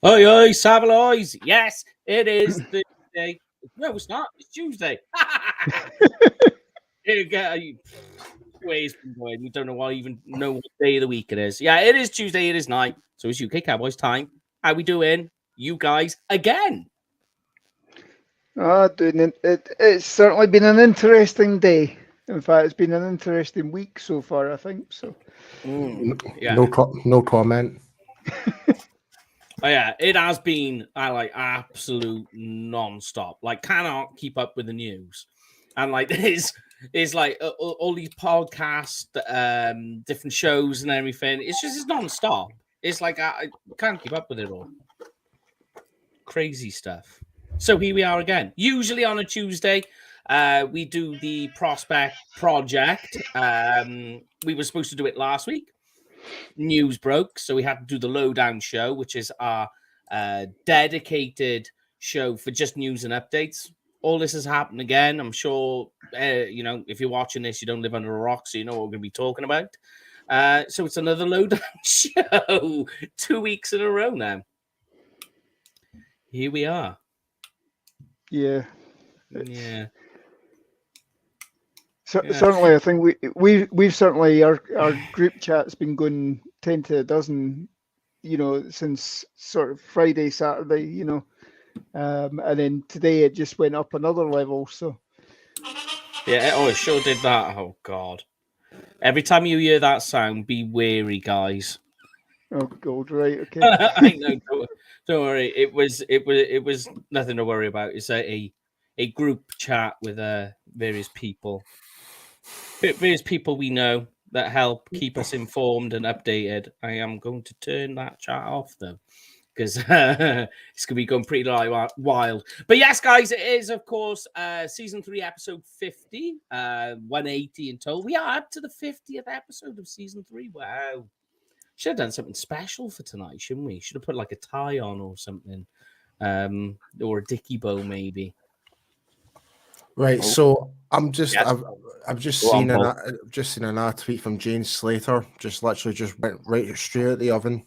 Oi, oi, Savaloys. Yes, it is Thursday. No, it's not. It's Tuesday. Here you go. Ways been going. We don't know what even know what day of the week it is. Yeah, it is Tuesday. It is night. So it's UK Cowboys time. How we doing? You guys again? It's certainly been an interesting day. In fact, it's been an interesting week so far, I think. So, Yeah. No comment. Oh yeah, it has been like absolute non-stop. Like cannot keep up with the news, and like there's like all these podcasts, different shows and everything. It's non-stop. It's like I can't keep up with it all. Crazy stuff. So here we are again. Usually on a Tuesday, we do the Prospect Project. We were supposed to do it last week. News broke, so we had to do the LowDown show, which is our dedicated show for just news and updates. All this has happened again. I'm sure, if you're watching this, you don't live under a rock, so you know what we're going to be talking about. So it's another LowDown show, 2 weeks in a row now. Here we are. yeah. Yeah. Certainly, I think we've certainly our group chat's been going 10 to a dozen, since sort of Friday, Saturday, and then today it just went up another level. So Yeah, it sure did that. Oh God! Every time you hear that sound, be wary, guys. oh God, right, okay. I know. Don't worry. It was nothing to worry about. It's a group chat with various people we know that help keep us informed and updated. I am going to turn that chat off though, because it's going to be going pretty wild. But yes, guys, it is, of course, season 3, episode 50, 180 in total. We are up to the 50th episode of season 3. Wow. Should have done something special for tonight, shouldn't we? Should have put like a tie on or something, or a dicky bow maybe. Right, so I've just seen Paul. an tweet from Jane Slater. Just went right straight at the oven.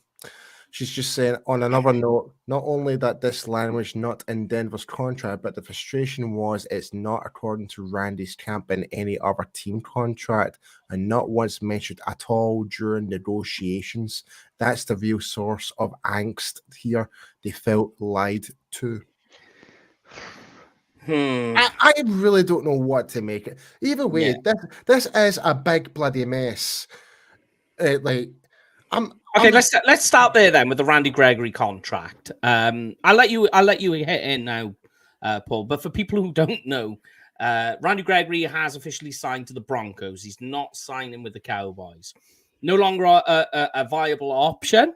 She's just saying, on another note, not only that this language not in Denver's contract, but the frustration was it's not according to Randy's camp in any other team contract, and not once mentioned at all during negotiations. That's the real source of angst here. They felt lied to. I really don't know what to make it. Either way, this is a big bloody mess. Okay, let's start there then with the Randy Gregory contract. I'll let you hit in now, Paul. But for people who don't know, Randy Gregory has officially signed to the Broncos. He's not signing with the Cowboys. No longer a viable option.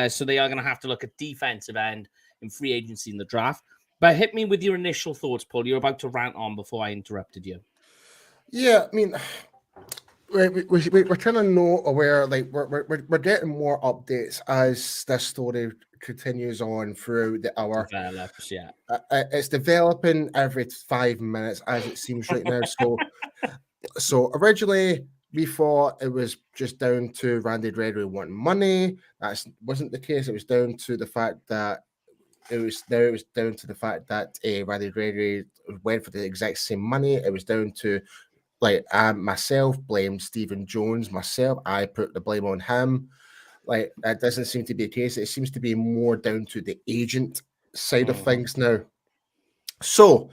So they are going to have to look at defensive end in free agency in the draft. But hit me with your initial thoughts, Paul. You're about to rant on before I interrupted you. Yeah, I mean, we're kind of not aware. Like we're getting more updates as this story continues on through the hour. Develops, yeah. It's developing every 5 minutes as it seems right now. So originally we thought it was just down to Randy Gregory wanting money. That wasn't the case. It was down to the fact that. It was down to the fact that Randy Gregory went for the exact same money. It was down to myself blamed Stephen Jones. I put the blame on him. Like that doesn't seem to be the case. It seems to be more down to the agent side of things now. So,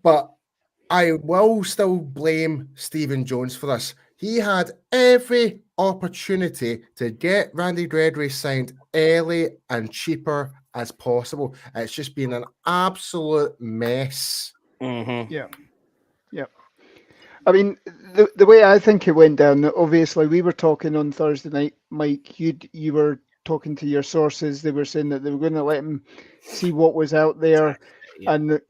but I will still blame Stephen Jones for this. He had every opportunity to get Randy Gregory signed early and cheaper as possible. It's just been an absolute mess. Mm-hmm. Yeah. I mean, the way I think it went down, obviously we were talking on Thursday night, Mike, you were talking to your sources. They were saying that they were going to let him see what was out there. Yeah. And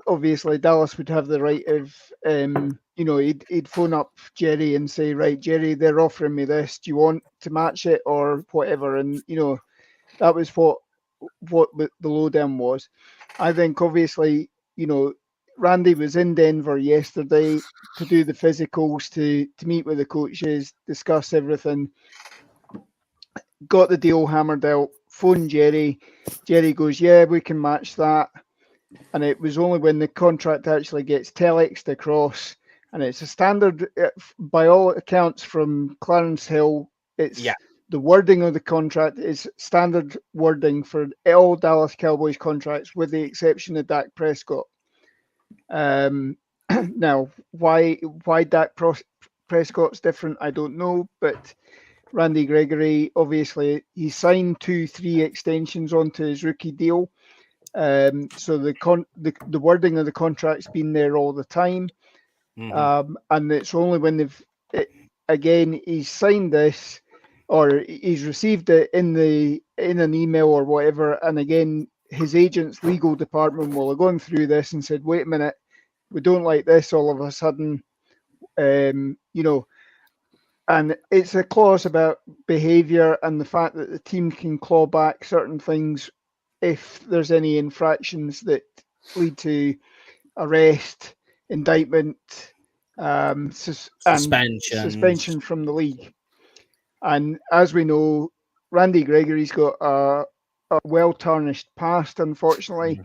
obviously Dallas would have the right of, he'd phone up Jerry and say, right, Jerry, they're offering me this. Do you want to match it or whatever? And, that was what the lowdown was. I think obviously, Randy was in Denver yesterday to do the physicals, to meet with the coaches, discuss everything. Got the deal hammered out phone Jerry. Jerry goes, yeah, we can match that. And it was only when the contract actually gets telexed across, and it's a standard, by all accounts, from Clarence Hill. It's the wording of the contract is standard wording for all Dallas Cowboys contracts, with the exception of Dak Prescott. Now, why Dak Prescott's different, I don't know, but Randy Gregory, obviously, he signed 2-3 extensions onto his rookie deal. So the wording of the contract's been there all the time. And it's only when he's signed this, or he's received it in an email or whatever, and again, his agent's legal department will have gone through this and said, wait a minute, we don't like this all of a sudden, and it's a clause about behavior and the fact that the team can claw back certain things if there's any infractions that lead to arrest, indictment, suspension from the league. And as we know, Randy Gregory's got a well-tarnished past, unfortunately.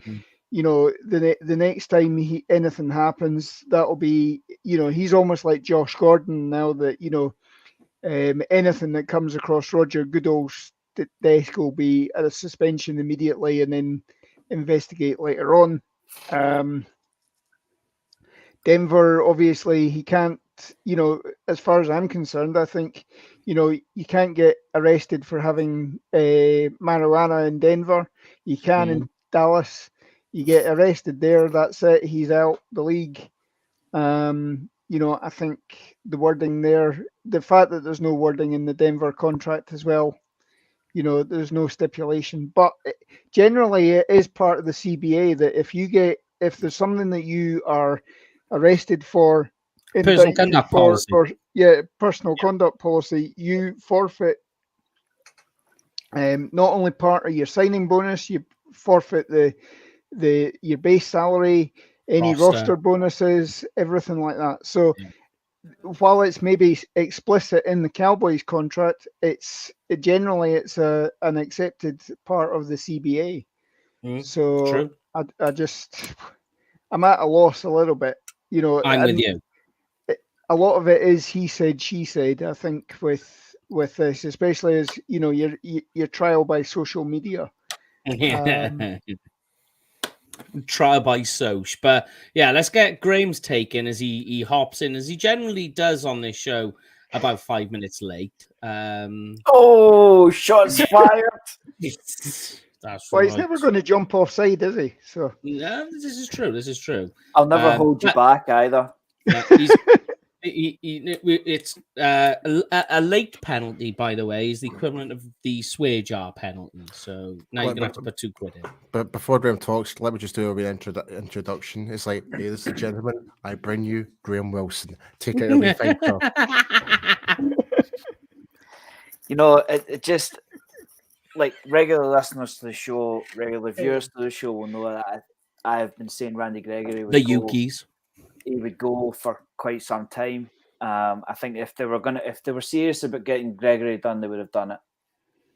The next time anything happens, that'll be, he's almost like Josh Gordon now, that, anything that comes across Roger Goodall's desk will be a suspension immediately and then investigate later on. Denver, obviously, he can't, as far as I'm concerned, I think, you can't get arrested for having marijuana in Denver. You can in Dallas. You get arrested there, that's it. He's out the league. I think the wording there, the fact that there's no wording in the Denver contract as well, there's no stipulation. But generally, it is part of the CBA that if there's something that you are arrested for, personal conduct policy, personal conduct policy, you forfeit not only part of your signing bonus, you forfeit your base salary, any roster bonuses, everything like that. So while it's maybe explicit in the Cowboys contract, it's an accepted part of the CBA. So true. I'm at a loss a little bit. I'm with you. A lot of it is he said, she said. I think with this, especially as your trial by social media. Trial by Soch. But yeah, let's get Graham's take in as he hops in, as he generally does on this show, about 5 minutes late. Shots fired. That's well, right. He's never going to jump offside, is he? So no, this is true. I'll never hold you back either. Yeah, it's a late penalty, by the way, is the equivalent of the swear jar penalty. So now you're gonna have to put £2 in. But before Graham talks, let me just do a wee introduction. It's like, ladies and gentlemen, I bring you Graham Wilson. Take it away, fighter. It just, like, regular listeners to the show, regular viewers to the show will know that I've been saying Randy Gregory would he would go for quite some time. I think if they were serious about getting Gregory done, they would have done it.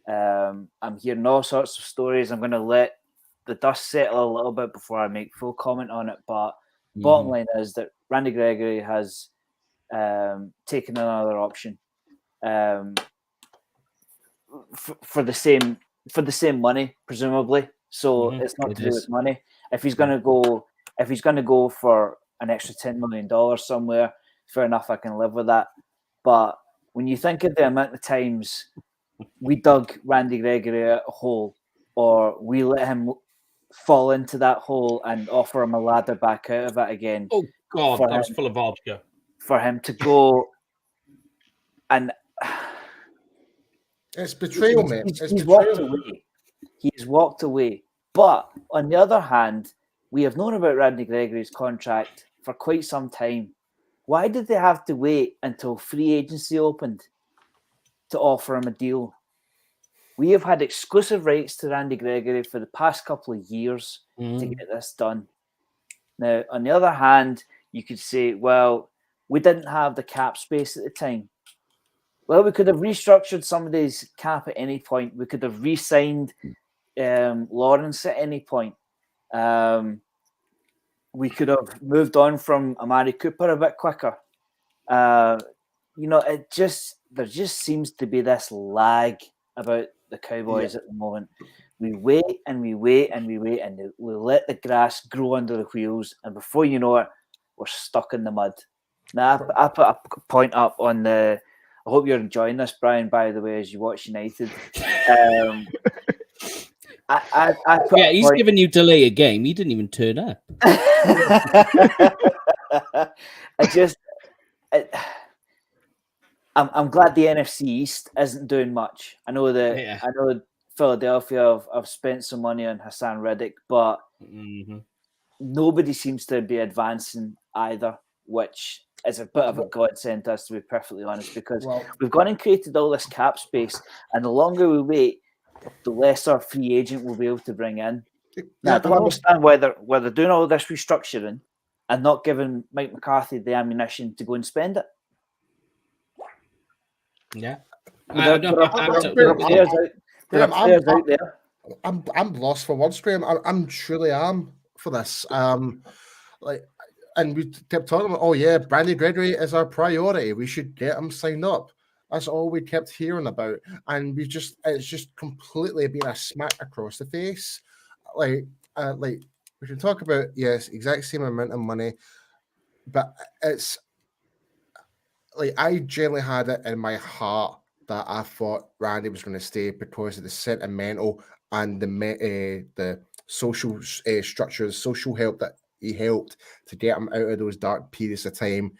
I'm hearing all sorts of stories. I'm going to let the dust settle a little bit before I make full comment on it. But bottom line is that Randy Gregory has taken another option for the same money, presumably. So it's not to do with money. If he's going to go for an extra $10 million somewhere, fair enough, I can live with that. But when you think of the amount of times we dug Randy Gregory out a hole, or we let him fall into that hole and offer him a ladder back out of it again. Oh God, that was full of vodka. For him to go and it's betrayal, man. He's walked away. He's walked away. But on the other hand, we have known about Randy Gregory's contract for quite some time. Why did they have to wait until free agency opened to offer him a deal? We have had exclusive rights to Randy Gregory for the past couple of years to get this done. Now, on the other hand, you could say, well, we didn't have the cap space at the time. Well, we could have restructured somebody's cap at any point. We could have re-signed Lawrence at any point. We could have moved on from Amari Cooper a bit quicker. There just seems to be this lag about the Cowboys at the moment. We wait and we wait and we wait, and we let the grass grow under the wheels, and before you know it, we're stuck in the mud. Now, I put a point up on the. I hope you're enjoying this, Brian, by the way, as you watch United. He's giving you delay a game. He didn't even turn up. I'm glad the NFC East isn't doing much. I know Philadelphia have spent some money on Hassan Reddick, but nobody seems to be advancing either, which is a bit of a godsend to us, to be perfectly honest, because we've gone and created all this cap space, and the longer we wait, the less our free agent will be able to bring in. Now, I don't understand why they're doing all this restructuring and not giving Mike McCarthy the ammunition to go and spend it. Yeah. I'm lost for words, Graham. I'm truly am for this. And we kept talking about, Brandy Gregory is our priority. We should get him signed up. That's all we kept hearing about. And it's just completely been a smack across the face. We can talk about, yes, exact same amount of money, but it's I generally had it in my heart that I thought Randy was going to stay because of the sentimental and the social structure, the social help that he helped to get him out of those dark periods of time,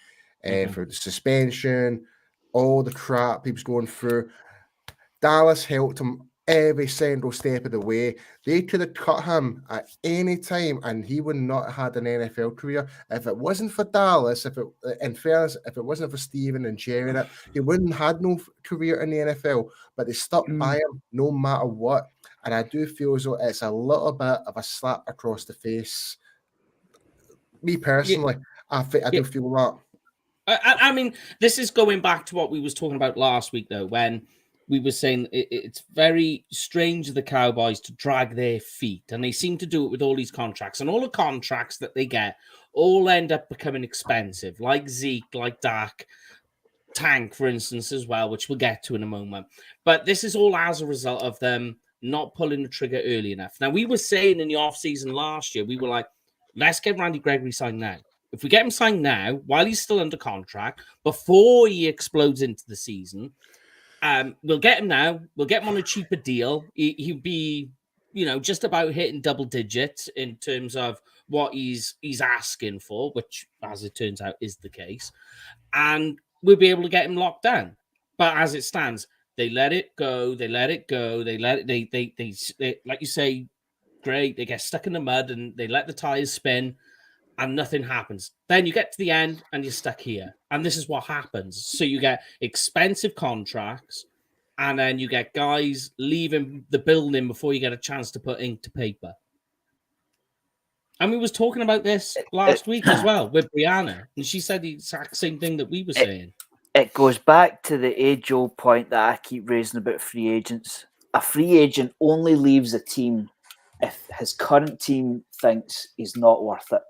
for the suspension, all the crap he was going through. Dallas helped him every single step of the way. They could have cut him at any time and he would not have had an NFL career. If it wasn't for Dallas, if it wasn't for Steven and Jerry, he wouldn't have had no career in the NFL, but they stuck by him no matter what. And I do feel as though it's a little bit of a slap across the face. Me personally, I do feel that. I mean, this is going back to what we was talking about last week, though, when we were saying it's very strange of the Cowboys to drag their feet, and they seem to do it with all these contracts, and all the contracts that they get all end up becoming expensive, like Zeke, like Dak, Tank, for instance, as well, which we'll get to in a moment. But this is all as a result of them not pulling the trigger early enough. Now, we were saying in the offseason last year, we were like, let's get Randy Gregory signed now. If we get him signed now, while he's still under contract, before he explodes into the season, we'll get him now. We'll get him on a cheaper deal. He'll be, just about hitting double digits in terms of what he's asking for, which, as it turns out, is the case. And we'll be able to get him locked down. But as it stands, they let it go. They like you say, great. They get stuck in the mud and they let the tires spin. And nothing happens. Then you get to the end and you're stuck here. And this is what happens. So you get expensive contracts and then you get guys leaving the building before you get a chance to put ink to paper. And we was talking about this last week as well with Brianna. And she said the exact same thing that we were saying. It goes back to the age-old point that I keep raising about free agents. A free agent only leaves a team if his current team thinks he's not worth it.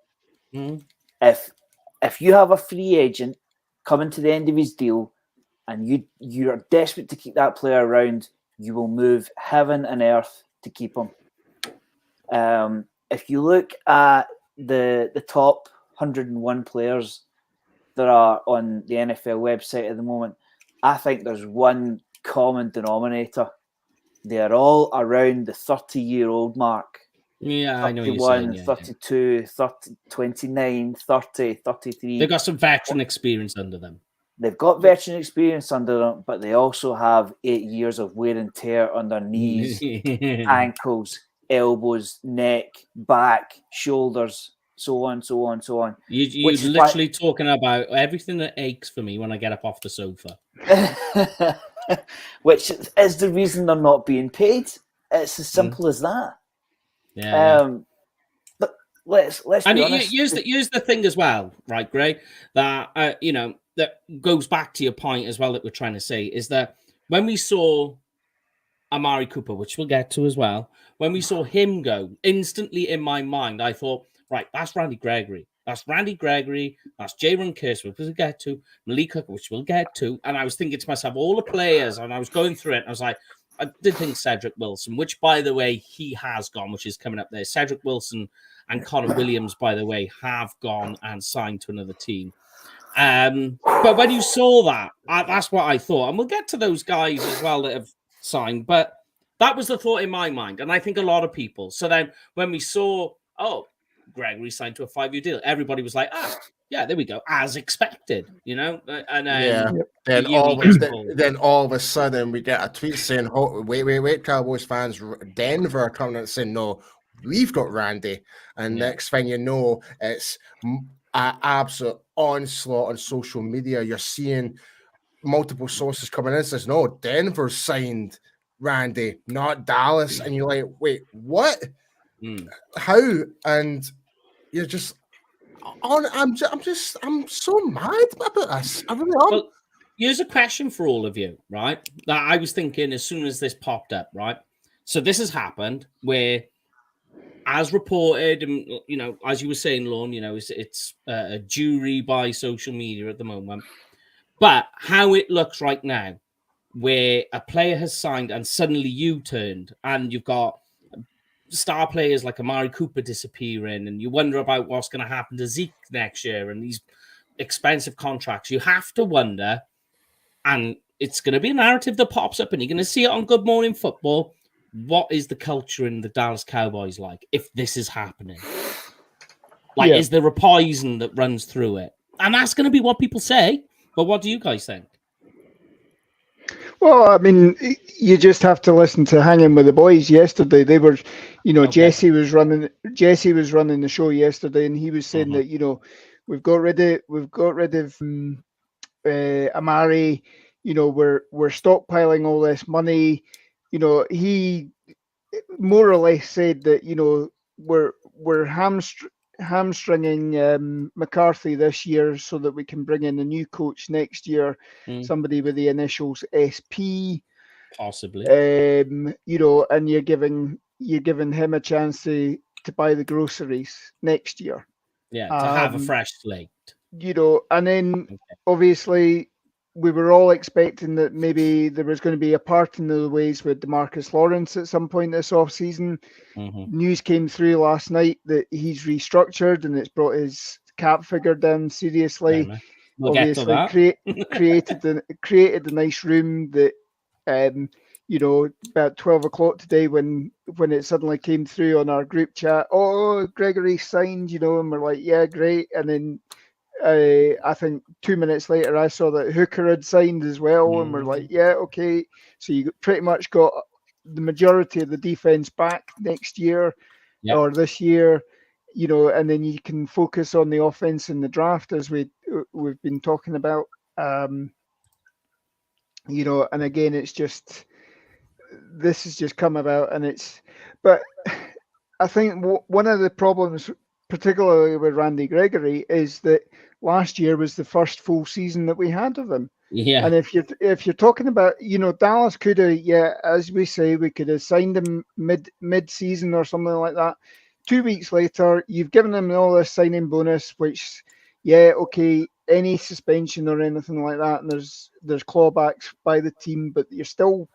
If you have a free agent coming to the end of his deal and you are desperate to keep that player around, you will move heaven and earth to keep him. If you look at the top 101 players that are on the NFL website at the moment, I think there's one common denominator. They are all around the 30-year-old mark. Yeah, 31, I know you're saying. 32, 30, 29, 30, 33. They've got some veteran experience under them. They've got veteran experience under them, but they also have 8 years of wear and tear on their knees, ankles, elbows, neck, back, shoulders, so on, so on, so on. You're literally talking about everything that aches for me when I get up off the sofa. Which is the reason they're not being paid. It's as simple as that. Yeah. But let's and be honest. Use the thing as well, right, Gray? That that goes back to your point as well that we're trying to say is that when we saw Amari Cooper, which we'll get to as well, when we saw him go, instantly in my mind, I thought, right, that's Randy Gregory. That's Randy Gregory. That's Jaron Kearse, which we'll get to. Malik Hooker, which we'll get to. And I was thinking to myself, all the players, and I was going through it, and I was like, I did think Cedric Wilson, which, by the way, he has gone, which is coming up there. Cedric Wilson and Connor Williams, by the way, have gone and signed to another team. But when you saw that, that's what I thought. And we'll get to those guys as well that have signed. But that was the thought in my mind. And I think a lot of people. So then when we saw, Gregory signed to a 5-year deal, everybody was like, yeah, there we go. As expected, And then, then all of a sudden we get a tweet saying, oh, wait, Cowboys fans, Denver are coming out saying, no, we've got Randy. And next thing you know, it's an absolute onslaught on social media. You're seeing multiple sources coming in says, no, Denver signed Randy, not Dallas. And you're like, wait, what? How? And you're just I'm so mad about this. I really am. Well, here's a question for all of you, right? That I was thinking as soon as this popped up, right? So this has happened where, as reported, and as you were saying, Lorne, it's a jury by social media at the moment. But how it looks right now, where a player has signed and suddenly U-turned, and you've got star players like Amari Cooper disappearing, and you wonder about what's going to happen to Zeke next year and these expensive contracts. You have to wonder, and it's going to be a narrative that pops up, and you're going to see it on Good Morning Football. What is the culture in the Dallas Cowboys like if this is happening? Is there a poison that runs through it? And that's going to be what people say. But what do you guys think? Well, I mean, you just have to listen to Hanging with the Boys yesterday. They were, okay. Jesse was running the show yesterday, and he was saying that we've got rid of Amari. We're stockpiling all this money. He more or less said that we're hamstringing McCarthy this year so that we can bring in a new coach next year, somebody with the initials SP, possibly. And you're giving him a chance to buy the groceries next year. Yeah, to have a fresh slate. And then obviously we were all expecting that maybe there was going to be a parting of the ways with DeMarcus Lawrence at some point this offseason. News came through last night that he's restructured and it's brought his cap figure down seriously. We'll obviously created a nice room that about 12 o'clock today when it suddenly came through on our group chat, Gregory signed, and we're like, yeah, great. And then I think 2 minutes later, I saw that Hooker had signed as well, and we're like, yeah, okay. So you pretty much got the majority of the defense back next year or this year, and then you can focus on the offense in the draft as we've been talking about, and again, it's just this has just come about, but I think one of the problems, particularly with Randy Gregory, is that last year was the first full season that we had of him. Yeah. And if you're talking about, Dallas could have, as we say, we could have signed him mid-season or something like that. 2 weeks later, you've given him all this signing bonus, which, any suspension or anything like that, and there's clawbacks by the team, but you're still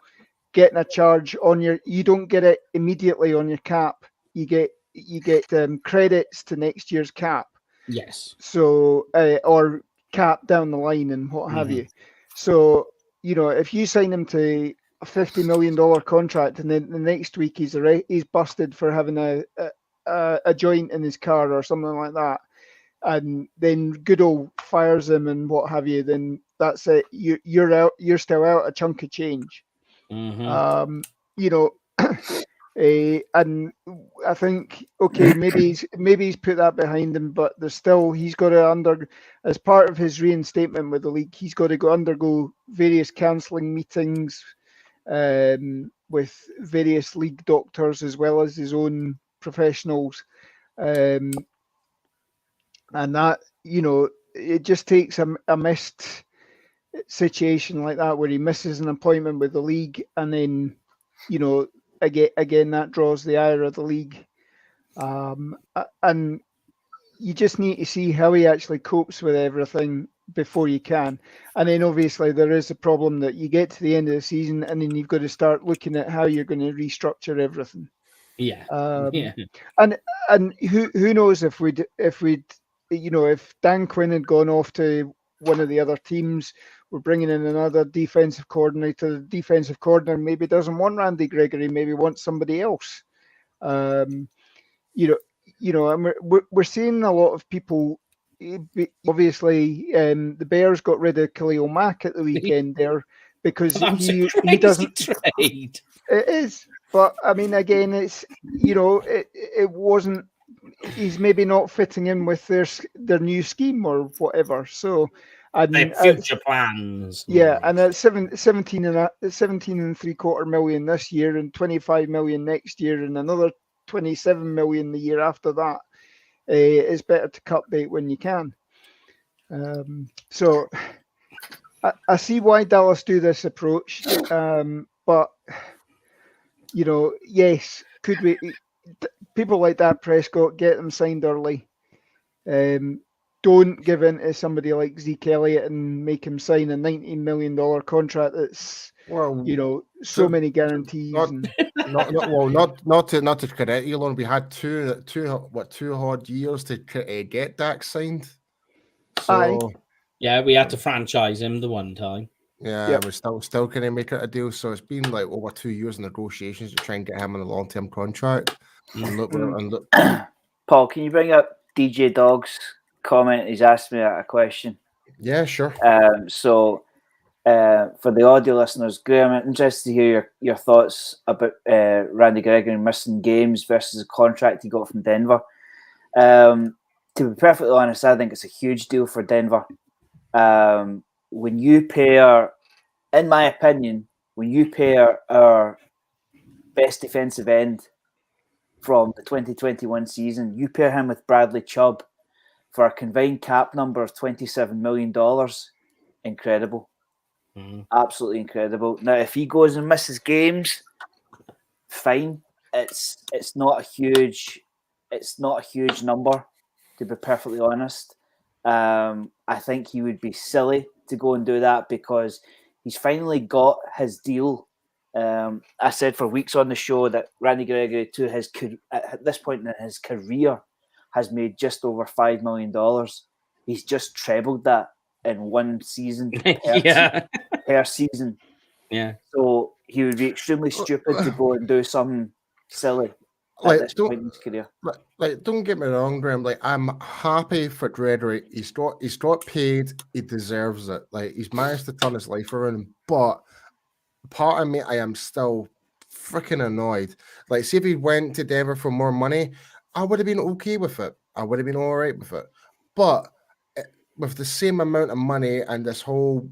getting a charge on you don't get it immediately on your cap. You get credits to next year's cap. Yes. So, or cap down the line and what have you. So, if you sign him to a $50 million contract and then the next week he's busted for having a joint in his car or something like that, and then Goodall fires him and what have you, then that's it. You're out. You're still out a chunk of change. And I think maybe he's put that behind him, but there's still he's got to as part of his reinstatement with the league, he's got to undergo various counselling meetings with various league doctors as well as his own professionals, and that it just takes a missed situation like that where he misses an appointment with the league, and then, again that draws the ire of the league. And you just need to see how he actually copes with everything before you can. And then obviously there is a problem that you get to the end of the season and then you've got to start looking at how you're going to restructure everything. Yeah. And who knows if Dan Quinn had gone off to one of the other teams, we're bringing in another defensive coordinator. The defensive coordinator maybe doesn't want Randy Gregory, maybe wants somebody else. And we're seeing a lot of people. Obviously, the Bears got rid of Khalil Mack at the weekend there because he doesn't trade. It is, but I mean, again, it's it wasn't. He's maybe not fitting in with their new scheme or whatever. So, and their future plans. Yeah, and at 17 and $17.75 million this year, and 25 million next year, and another 27 million the year after that. It's better to cut bait when you can. So I see why Dallas do this approach, but yes, could we? People like that Prescott, get them signed early. Don't give in to somebody like Zeke Elliott and make him sign a $19 million contract that's so many guarantees. Not to credit you, Lauren. We had two hard years to get Dak signed. So yeah, we had to franchise him the one time. Yeah, yep. We're still kind of make it a deal. So it's been like over 2 years in negotiations to try and get him on a long-term contract. And look. Paul, can you bring up DJ Dog's comment? He's asked me a question. Yeah, sure. So for the audio listeners, Graham, I'm interested to hear your thoughts about Randy Gregory missing games versus the contract he got from Denver. To be perfectly honest, I think it's a huge deal for Denver. When you pair, in my opinion, our best defensive end from the 2021 season, you pair him with Bradley Chubb for a combined cap number of $27 million. Incredible. Mm-hmm. Absolutely incredible. Now, if he goes and misses games, fine. It's not a huge number, to be perfectly honest. I think he would be silly to go and do that because he's finally got his deal. I said for weeks on the show that Randy Gregory, at this point in his career, has made just over $5 million. He's just trebled that in one season per season. Yeah. So he would be extremely stupid to go and do something silly. At this point in his career. Don't get me wrong, Graham. I'm happy for Gregory. He's got paid. He deserves it. He's managed to turn his life around. But part of me, I am still freaking annoyed. See if he went to Denver for more money, I would have been okay with it. I would have been all right with it. But with the same amount of money and this whole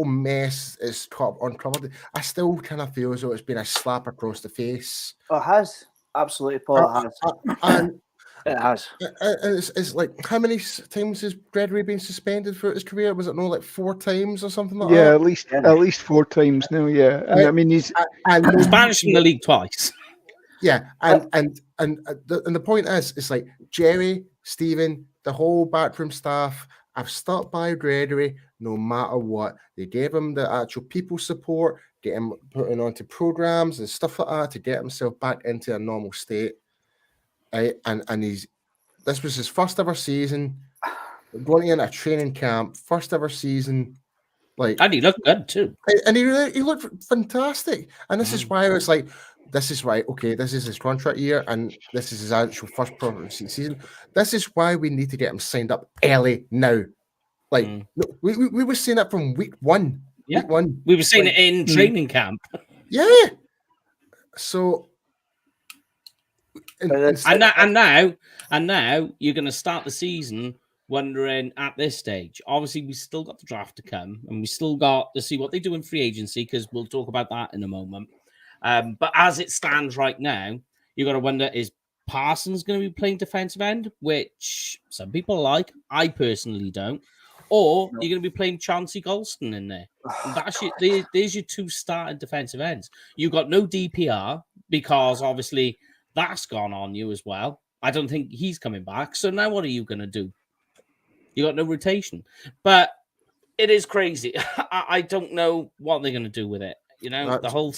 mess is uncovered, I still kind of feel as though it's been a slap across the face. Oh, it has. Absolutely, Paul. It has. And it has. It's like, how many times has Gregory been suspended for his career? Was it 4 times or something like that? Yeah, at least 4 times now. Yeah, and I mean he's banished from the league twice. Yeah, and the point is, it's like Jerry, Stephen, the whole backroom staff have stuck by Gregory no matter what. They gave him the actual people support, get him putting onto programs and stuff like that to get himself back into a normal state. Right? And this was his first ever season, going in a training camp, first ever season. And he looked good too. And he looked fantastic. And this is why I was like, this is why, okay, this is his contract year and this is his actual first proper season. This is why we need to get him signed up early now. We were saying that from week one. Yeah. Week one. We were saying it in training camp. Yeah. So and now you're going to start the season wondering at this stage. Obviously, we still got the draft to come, and we still got to see what they do in free agency because we'll talk about that in a moment. But as it stands right now, you got to wonder: is Parsons going to be playing defensive end, which some people like. I personally don't. Or you're going to be playing Chauncey Golston in there. That's there's your two starting defensive ends. You got no DPR because obviously that's gone on you as well. I don't think he's coming back. So now what are you going to do? You got no rotation. But it is crazy. I don't know what they're going to do with it. You know, the whole...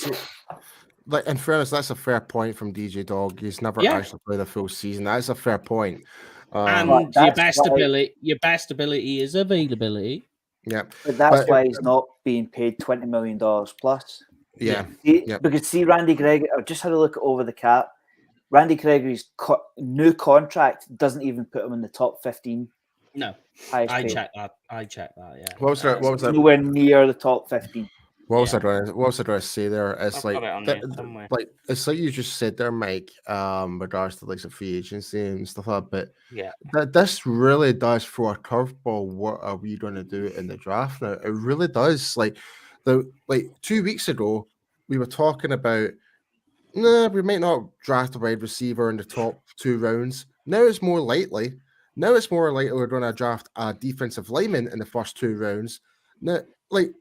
Like, in fairness, that's a fair point from DJ Dog. He's never actually played a full season. That's a fair point. And your best ability is availability. Yeah. But that's why he's not being paid $20 million plus. Yeah. Because see, Randy Gregory, I just had a look over the cap. Randy Gregory's new contract doesn't even put him in the top 15. No. I checked that, yeah. What was that? Nowhere near the top 15. What was I trying to say there? It's like it's like you just said there, Mike, regards to like some free agency and stuff like that. But this really does throw a curveball. What are we going to do in the draft now? It really does. Like 2 weeks ago, we were talking about we might not draft a wide receiver in the top 2 rounds. Now it's more likely. We're going to draft a defensive lineman in the first 2 rounds. Now,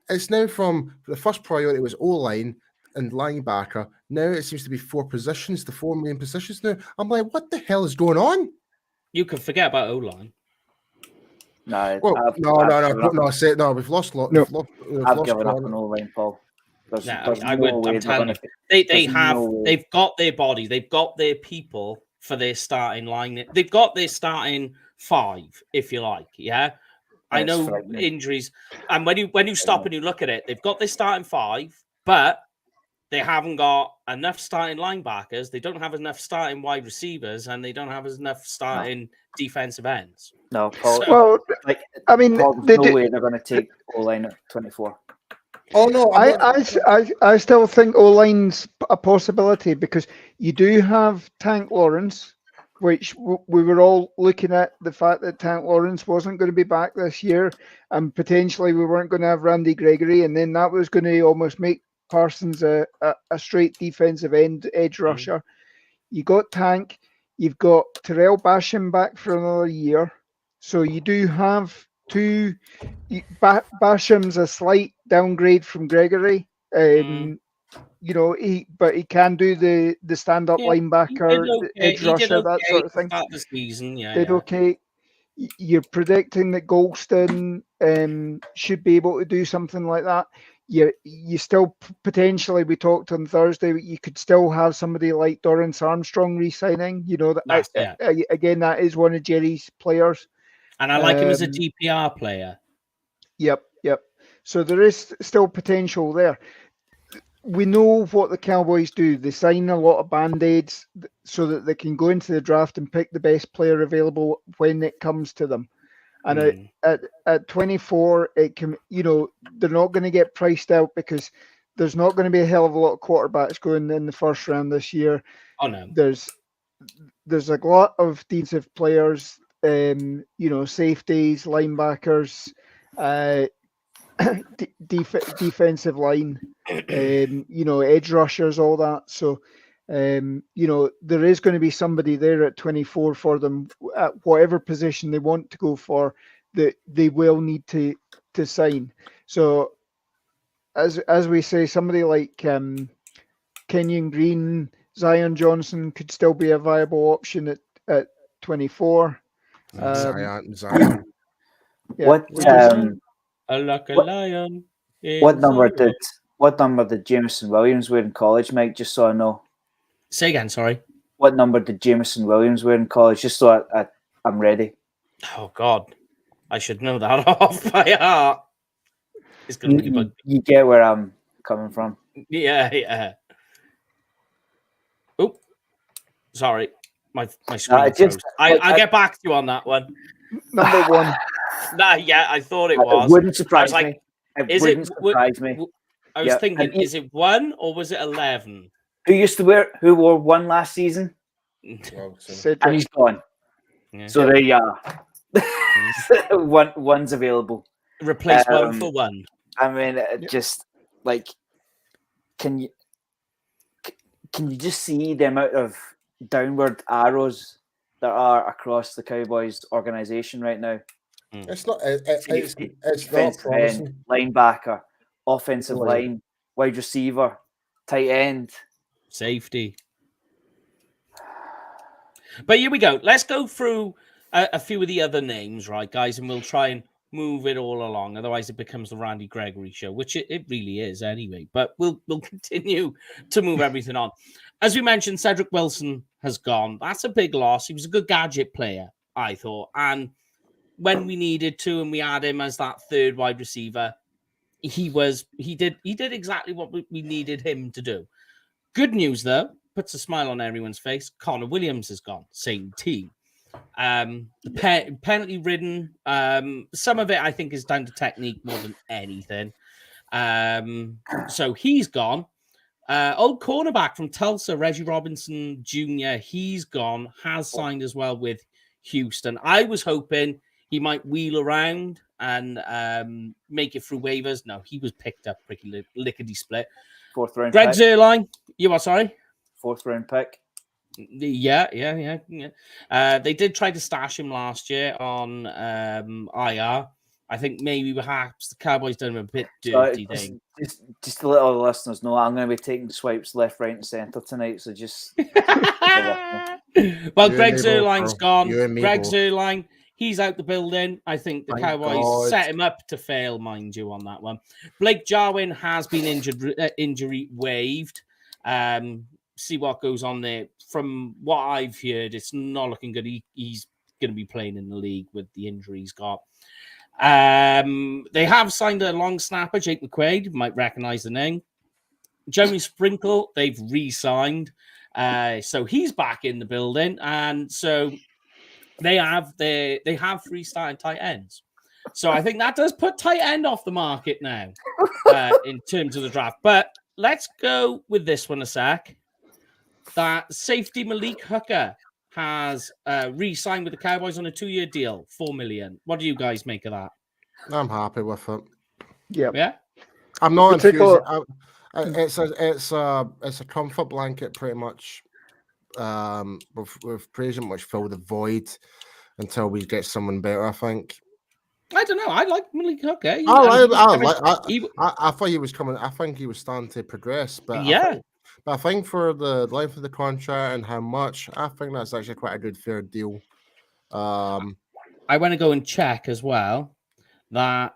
it's now from the first priority was O-line and linebacker. Now it seems to be 4 positions, the 4 main positions now. I'm like, what the hell is going on? You can forget about O-line. No, no. We've lost. I've given up on O-line, Paul. I'm telling you, they've got their body, they've got their people for their starting line. They've got their starting 5, if you like. Yeah. I know injuries, and when you stop and you look at it, they've got their starting 5, but they haven't got enough starting linebackers. They don't have enough starting wide receivers, and they don't have enough starting defensive ends. No, Paul. Well, I mean, Paul, no way they're going to take O-line at 24. Oh no, I still think O-line's a possibility because you do have Tank Lawrence, which we were all looking at the fact that Tank Lawrence wasn't going to be back this year, and potentially we weren't going to have Randy Gregory, and then that was going to almost make Parsons a straight defensive edge rusher. You got Tank, you've got Terrell Basham back for another year, so you do have 2. Basham's a slight downgrade from Gregory. You know, he can do the stand-up linebacker, edge rusher, that sort of thing. The season, okay. You're predicting that Golston should be able to do something like that. You still potentially, we talked on Thursday, you could still have somebody like Dorrance Armstrong re-signing. You know, again, that is one of Jerry's players. And I like him as a DPR player. Yep. So there is still potential there. We know what the Cowboys do. They sign a lot of Band-Aids so that they can go into the draft and pick the best player available when it comes to them. And at 24, it can, they're not going to get priced out because there's not going to be a hell of a lot of quarterbacks going in the first round this year. Oh no. There's a lot of defensive players, safeties, linebackers, defensive line, edge rushers, all that. So, there is going to be somebody there at 24 for them at whatever position they want to go for that they will need to sign. So, as we say, somebody like Kenyon Green, Zion Johnson could still be a viable option at 24. Zion. What lion. What number did Jameson Williams wear in college, Mike? Just so I know. Say again, sorry. What number did Jameson Williams wear in college? Just so I'm ready. Oh God, I should know that off by heart. It's gonna be you get where I'm coming from. Yeah. Oh, sorry, my screen froze. I'll get back to you on that one. Number 1. I thought it was. It wouldn't surprise me. It wouldn't surprise me. I was thinking, is it 1 or was it 11? Who wore 1 last season? And he's gone. Yeah. So there you are. One's available. Replace 1 for 1. I mean, just like, can you just see the amount of downward arrows there are across the Cowboys organization right now. It's not. Safety, It's not defensive promising. end, linebacker, offensive Really. line, wide receiver, tight end. Safety. But here we go. Let's go through a few of the other names, right, guys? And we'll try and move it all along. Otherwise, it becomes the Randy Gregory show, which it really is anyway. But we'll continue to move everything on. As we mentioned, Cedric Wilson has gone. That's a big loss. He was a good gadget player, I thought. And when we needed to, and we had him as that third wide receiver, he did exactly what we needed him to do. Good news, though, puts a smile on everyone's face. Connor Williams is gone. Same team. The penalty ridden. Some of it, I think, is down to technique more than anything. So he's gone. Old cornerback from Tulsa, Reggie Robinson Jr., he's gone. Has signed as well with Houston. I was hoping he might wheel around and make it through waivers. No, he was picked up pretty lickety-split. 4th round Greg pick. Zuerlein, you are sorry? 4th round pick. Yeah. They did try to stash him last year on IR. I think maybe perhaps the Cowboys done him a bit dirty. Just to let all the listeners know, I'm going to be taking swipes left, right, and centre tonight. So just. Well, Greg Zuerlein's gone. Greg both. Zuerlein, he's out the building. I think the Thank Cowboys God. set him up to fail, mind you, on that one. Blake Jarwin has been injury waived. See what goes on there. From what I've heard, it's not looking good. He's going to be playing in the league with the injury he's got. They have signed a long snapper, Jake McQuaid. You might recognize the name. Jeremy Sprinkle, they've re-signed. So he's back in the building. And so they have 3 starting tight ends. So I think that does put tight end off the market now in terms of the draft. But let's go with this one a sec. That safety Malik Hooker has re-signed with the Cowboys on a 2-year deal, $4 million. What do you guys make of that? I'm happy with it. Yeah. I'm not infused. It's a comfort blanket, pretty much. We've pretty much filled the void until we get someone better, I think. I don't know. I like Malik Hooker. I thought he was coming. I think he was starting to progress, but yeah. I think for the length of the contract and how much, I think that's actually quite a good fair deal. I want to go and check as well that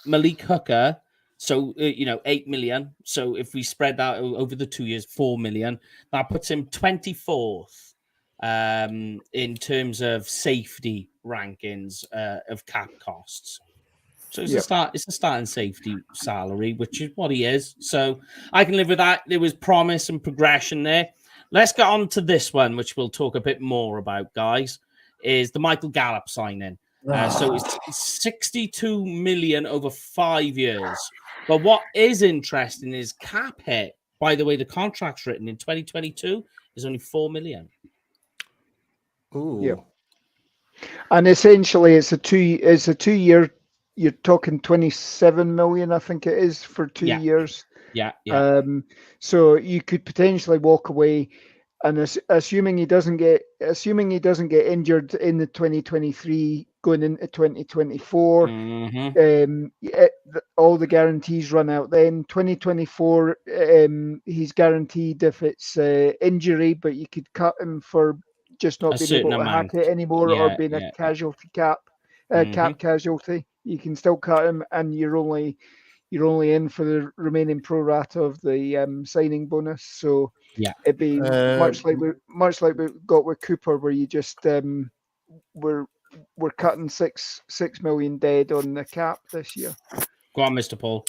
Malik Hooker. So, $8 million. So if we spread that over the 2 years, $4 million, that puts him 24th in terms of safety rankings of cap costs. So it's a starting safety salary, which is what he is. So I can live with that. There was promise and progression there. Let's get on to this one, which we'll talk a bit more about, guys, is the Michael Gallup signing. So it's $62 million over 5 years. But what is interesting is cap hit. By the way, the contract's written in 2022 is only $4 million. Ooh. Yeah. And essentially, it's a 2 year. You're talking 27 million, I think it is, for 2 years. Yeah. So you could potentially walk away, and assuming he doesn't get injured in the 2023 going into 2024, all the guarantees run out. Then 2024, he's guaranteed if it's injury, but you could cut him for just not being able to hack it anymore or being a casualty cap casualty. You can still cut him, and you're only in for the remaining pro rata of the signing bonus. So it'd be much like we got with Cooper, where you just we're cutting $6 million dead on the cap this year. Go on, Mr. Paul.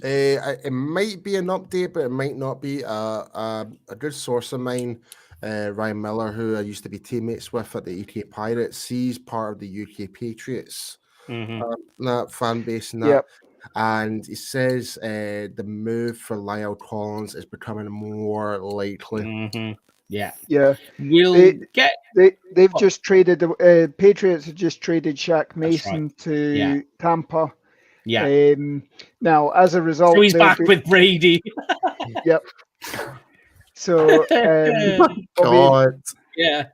It might be an update, but it might not be. A good source of mine, Ryan Miller, who I used to be teammates with at the UK Pirates, he's part of the UK Patriots. That fan base and that, and he says the move for Lyle Collins is becoming more likely. Yeah. They've just traded. The Patriots have just traded Shaq Mason to Tampa. Yeah. Now, as a result, so he's back with Brady. Yep. So God. Yeah.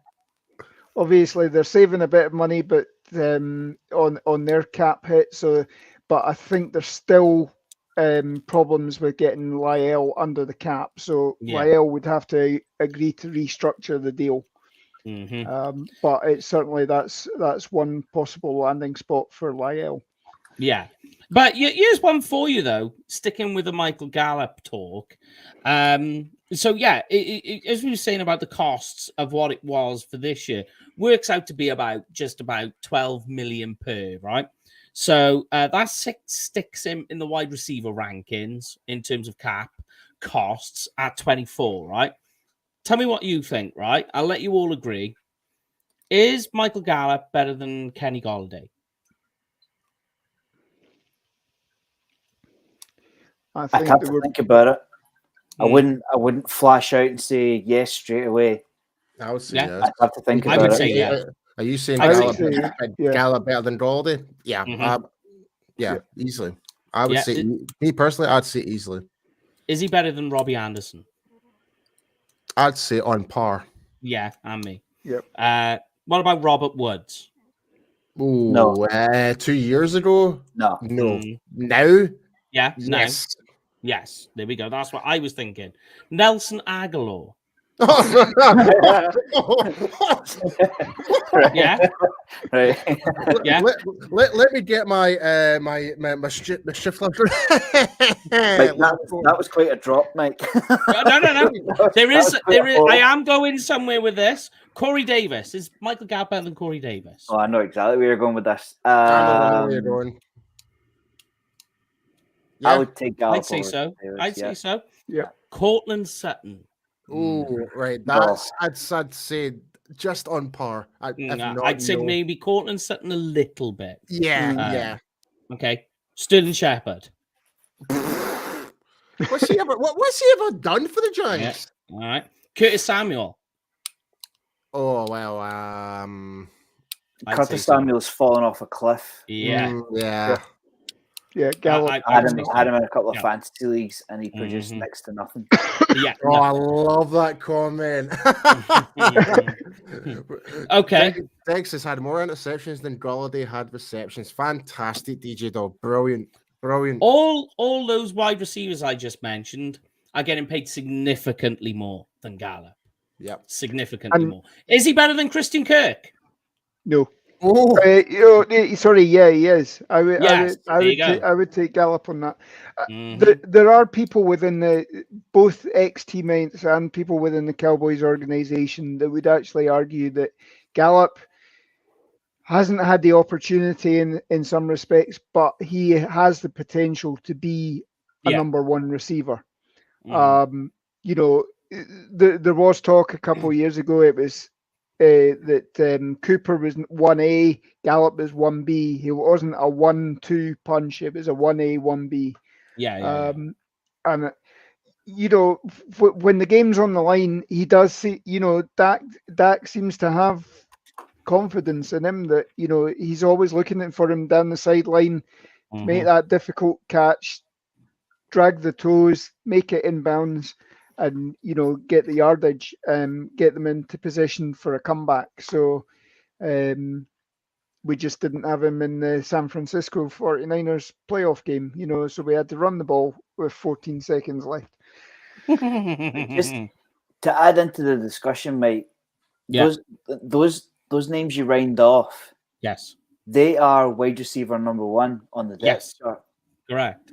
obviously they're saving a bit of money, but on their cap hit. So, but I think there's still problems with getting Lyell under the cap. So Yeah. Lyell would have to agree to restructure the deal. But it's certainly that's one possible landing spot for Lyell. Yeah. But here's one for you, though, sticking with the Michael Gallup talk. So, yeah, as we were saying about the costs of what it was for this year, works out to be just about 12 million per, right? So that sticks him in the wide receiver rankings in terms of cap costs at 24, right? Tell me what you think, right? I'll let you all agree. Is Michael Gallup better than Kenny Golladay? I I'd have to think about it. I wouldn't flash out and say yes straight away. I would say Yeah. yes. I'd have to think I about would it. say yeah. Are you saying I would Gallup, say, yeah. Gallup better than Golladay? Yeah. Yeah. Easily. I would Yeah, say, me personally, I'd say easily. Is he better than Robbie Anderson? I'd say on par. Yeah, and me. Yep. What about Robert Woods? Ooh, No. 2 years ago? No. No. Now? Yeah, Yes. no. Yes, there we go. That's what I was thinking. Nelson Aguilar. Yeah. Right. Yeah. Let me get my shift left. Mike, that was quite a drop, Mike. No. There is. I am going somewhere with this. Corey Davis. Is Michael Gallup better than Corey Davis? Oh, I know exactly where you're going with this. I know where you're going. Yeah. I would take Gallup. I'd say so. Say so. Yeah. Cortland Sutton. Oh, right. That's I'd say just on par. I'd say maybe Cortland Sutton a little bit. Yeah. Okay. Sterling Shepard. What's he ever done for the Giants? Yeah. All right. Curtis Samuel. Oh well. Curtis Samuel's fallen off a cliff. Yeah. Yeah, Gallup. I had him in a couple of fantasy leagues, and he produced next to nothing. Yeah. Oh, I love that comment. Okay. Texas had more interceptions than Golladay had receptions. Fantastic, DJ Dog. Brilliant. All those wide receivers I just mentioned are getting paid significantly more than Gallup. Yep. Significantly more. Is he better than Christian Kirk? No. Oh, sorry. Yeah, he is. I would take Gallup on that. There are people within both ex-teammates and people within the Cowboys organization that would actually argue that Gallup hasn't had the opportunity in some respects, but he has the potential to be a number one receiver. There was talk a couple of years ago. It was that Cooper was 1A, Gallup was 1B. He wasn't a 1-2 punch. It was a 1A, 1B. Yeah. And when the game's on the line, he does see. Dak seems to have confidence in him that he's always looking for him down the sideline, make that difficult catch, drag the toes, make it inbounds, and get the yardage, get them into position for a comeback. So we just didn't have him in the San Francisco 49ers playoff game, so we had to run the ball with 14 seconds left. Just to add into the discussion, Mike, those names you round off, yes, they are wide receiver number one on the depth chart. Correct.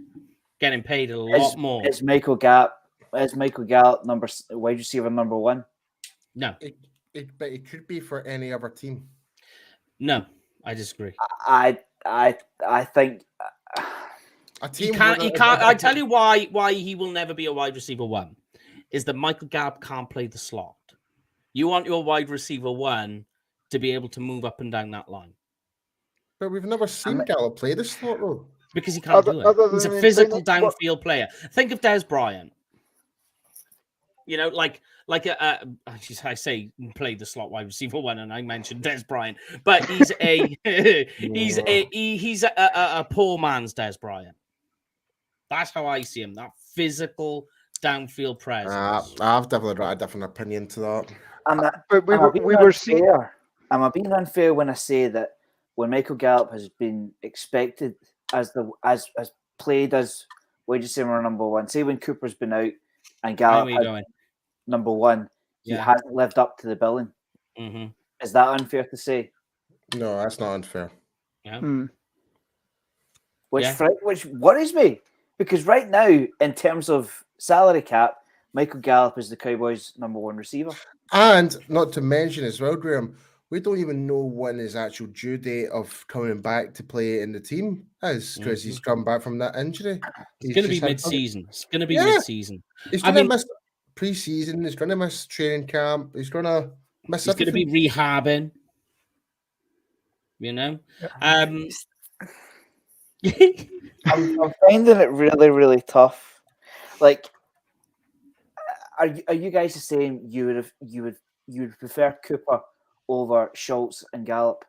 Getting paid a lot more. Is Michael Gallup wide receiver number one? No. But it could be for any other team. No, I disagree. I think a team. He can't. I tell you why he will never be a wide receiver one is that Michael Gallup can't play the slot. You want your wide receiver one to be able to move up and down that line. But we've never seen Gallup play the slot role. Because he can't do it. He's a physical downfield player. Think of Des Bryant. I say played the slot wide receiver one, and I mentioned Des Bryant, but he's a poor man's Des Bryant. That's how I see him. That physical downfield presence. I've definitely got a different opinion to that. But we Am were seeing. I being unfair when I say that when Michael Gallup has been expected as played as wide receiver number one? Say when Cooper's been out and Gallup has number one, he hasn't lived up to the billing. Mm-hmm. Is that unfair to say? No, that's not unfair. Yeah. Which worries me, because right now, in terms of salary cap, Michael Gallup is the Cowboys' number one receiver. And not to mention as well, Graham, we don't even know when his actual due date of coming back to play in the team is, because he's come back from that injury. It's going to be mid-season. It's going to be mid-season. He's going to miss pre-season. He's going to miss training camp. He's going to miss everything. He's going to be rehabbing. You know? I'm finding it really, really tough. Like, are you guys saying you would prefer Cooper over Schultz and Gallup?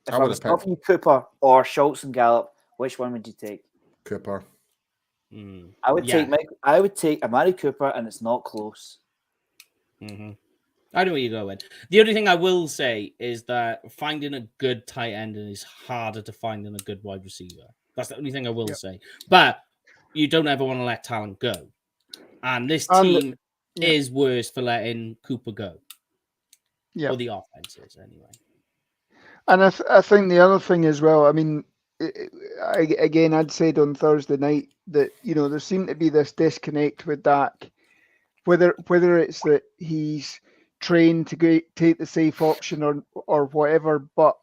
If I was talking Cooper or Schultz and Gallup, which one would you take? Cooper. I would take Amari Cooper, and it's not close. Mm-hmm. I know where you're going. The only thing I will say is that finding a good tight end is harder to find than a good wide receiver. That's the only thing I will say. But you don't ever want to let talent go. And this team is worse for letting Cooper go. Yeah. Or the offense is, anyway. And I think the other thing as well, I mean, I'd said on Thursday night that, you know, there seemed to be this disconnect with Dak. Whether it's that he's trained to go take the safe option or whatever, but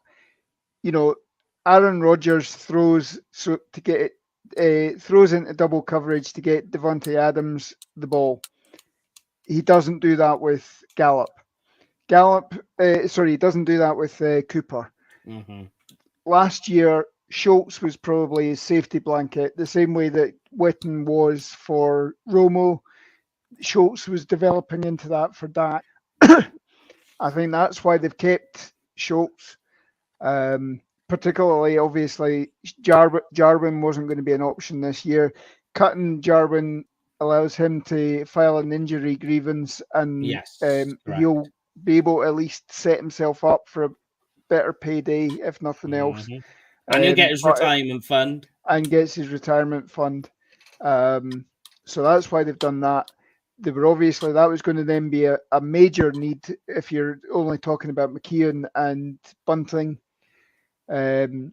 you know, Aaron Rodgers throws into double coverage to get Devontae Adams the ball. He doesn't do that with Gallup. He doesn't do that with Cooper. Mm-hmm. Last year, Schultz was probably his safety blanket, the same way that Witten was for Romo. Schultz was developing into that for Dak. I think that's why they've kept Schultz. Particularly, obviously, Jarwin wasn't going to be an option this year. Cutting Jarwin allows him to file an injury grievance, and he'll be able to at least set himself up for a better payday, if nothing else. And he'll get his retirement fund. And gets his retirement fund. So that's why they've done that. They were obviously, that was going to then be a major need if you're only talking about McKeon and Bunting. And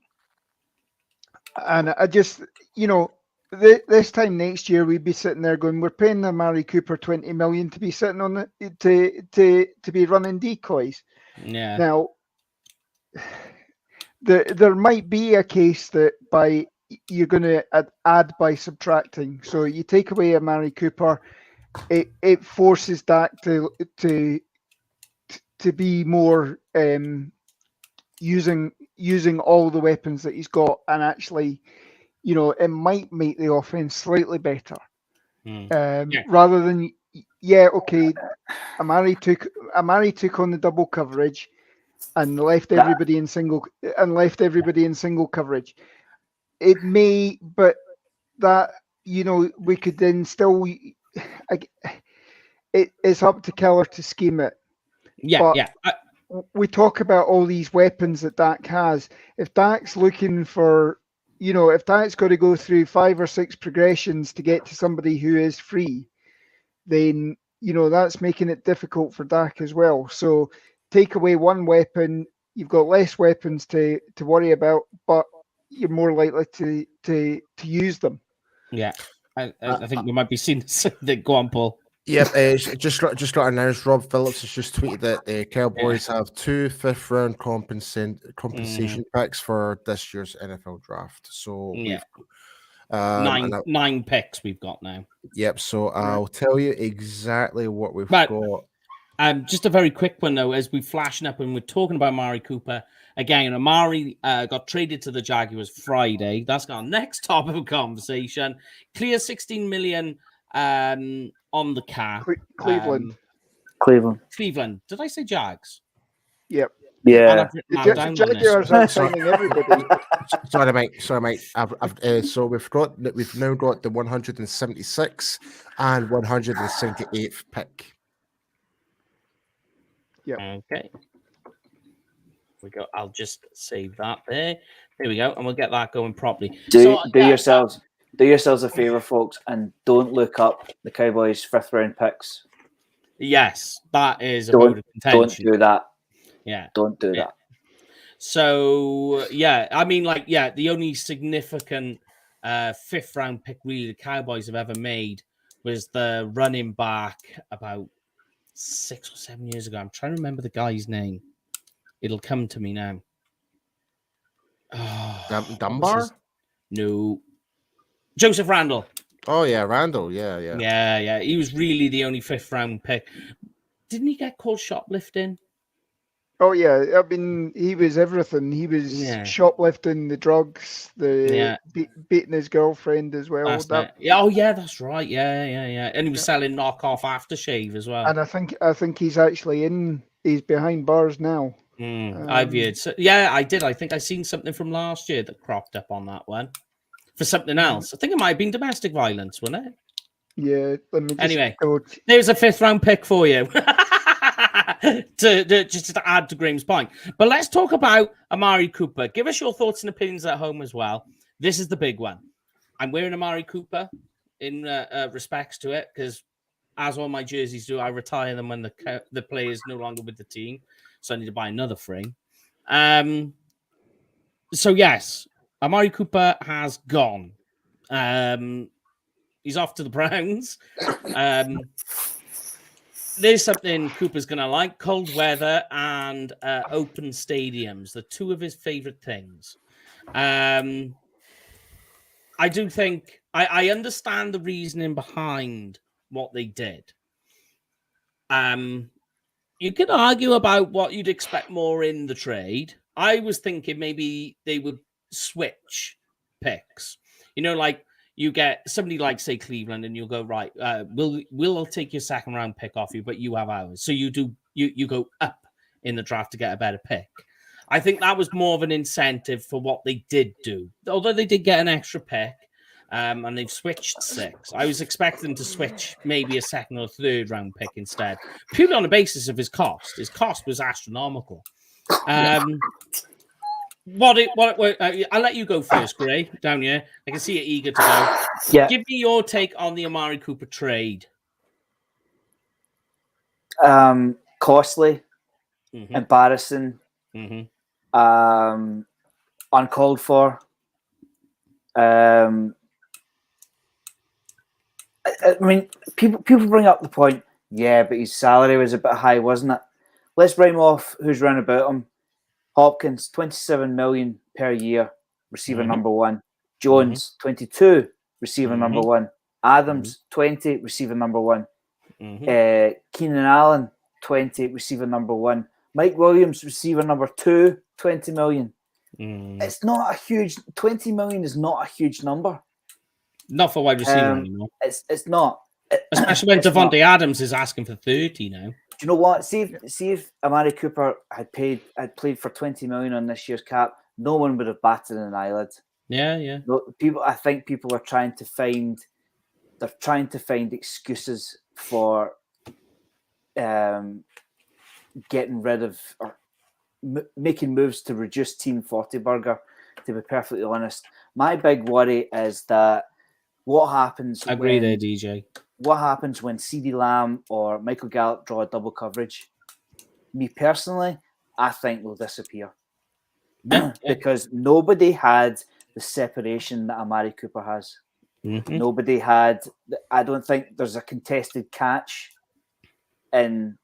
I just, you know, this time next year we'd be sitting there going, we're paying Amari Cooper $20 million to be sitting on to be running decoys. Yeah. Now, there might be a case that you're going to add by subtracting. So you take away Amari Cooper, it forces Dak to be more using all the weapons that he's got, and actually, you know, it might make the offense slightly better. Rather than Amari took on the double coverage and left everybody in single coverage. It may, but that, you know, we could then still. It's up to Keller to scheme it. We talk about all these weapons that Dak has. If Dak's looking for, you know, if Dak's got to go through 5 or 6 progressions to get to somebody who is free, then, you know, that's making it difficult for Dak as well. So take away one weapon, you've got less weapons to worry about, but you're more likely to use them. Yeah. I think we might be seeing the go on, Paul. Yep, just got announced. Rob Phillips has just tweeted that the Cowboys have 2 fifth-round compensation picks for this year's NFL draft. So we've 9 picks we've got now. Yep. So I'll tell you exactly what we've got. Just a very quick one though, as we flashing up and we're talking about Amari Cooper again. Amari got traded to the Jaguars Friday. That's our next topic of conversation. Clear $16 million on the cap. Cleveland. Cleveland. Did I say Jags? Yep. Yeah. And I've written that down on this. Jaguars are signing everybody. Sorry, mate. So we've now got the 176 and 178th pick. Okay. We go. I'll just save that there. There we go, and we'll get that going properly. Do yourselves a favor, folks, and don't look up the Cowboys' 5th round picks. Yes, that is a vote of contention. Don't do that. Yeah, don't do that. So I mean, the only significant 5th round pick really the Cowboys have ever made was the running back about 6 or 7 years ago. I'm trying to remember the guy's name. It'll come to me now. Oh, Dunbar? No. Joseph Randall. Oh, yeah, Randall. Yeah. Yeah. He was really the only 5th round pick. Didn't he get called shoplifting? Oh, yeah. I mean, he was everything. He was shoplifting, the drugs, beating his girlfriend as well. Oh, yeah, that's right. Yeah. And he was selling knockoff aftershave as well. And I think he's actually he's behind bars now. I've heard. So, yeah, I did. I think I seen something from last year that cropped up on that one for something else. I think it might have been domestic violence, wasn't it? Yeah. Anyway, there's a 5th round pick for you to add to Graham's point. But let's talk about Amari Cooper. Give us your thoughts and opinions at home as well. This is the big one. I'm wearing Amari Cooper in respects to it because, as all my jerseys do, I retire them when the player is no longer with the team. So I need to buy another frame. So yes, Amari Cooper has gone. He's off to the Browns. There's something Cooper's going to like: cold weather and open stadiums. The two of his favorite things. I do think I understand the reasoning behind what they did. You could argue about what you'd expect more in the trade. I was thinking maybe they would switch picks. Like you get somebody like, say, Cleveland, and you'll go, right, we'll take your 2nd round pick off you, but you have ours. So you go up in the draft to get a better pick. I think that was more of an incentive for what they did do. Although they did get an extra pick, and they've switched 6. I was expecting to switch maybe a 2nd or 3rd round pick instead, purely on the basis of his cost. His cost was astronomical. I'll let you go first, Gray, down here. I can see you're eager to go. Yeah. Give me your take on the Amari Cooper trade. Costly, embarrassing, uncalled for. I mean, people bring up the point, but his salary was a bit high, wasn't it? Let's rhyme off who's round about him. Hopkins, 27 million per year, receiver number 1. Jones, 22, receiver number 1. Adams, 20, receiver number 1. Keenan Allen, 20, receiver number 1. Mike Williams, receiver number 2, 20 million. It's not a huge 20 million is not a huge number. Not for wide receiver anymore. It's not. Especially when Devontae Adams is asking for 30 now. Do you know what? See if Amari Cooper had played for 20 million on this year's cap, no one would have batted an eyelid. Yeah. I think people are trying to find excuses for getting rid of or making moves to reduce Team 40 Burger, to be perfectly honest. My big worry is that what happens Agree there, DJ. What happens when CeeDee Lamb or Michael Gallup draw a double coverage? Me personally, I think will disappear. Because nobody had the separation that Amari Cooper has. Nobody had. I don't think there's a contested catch in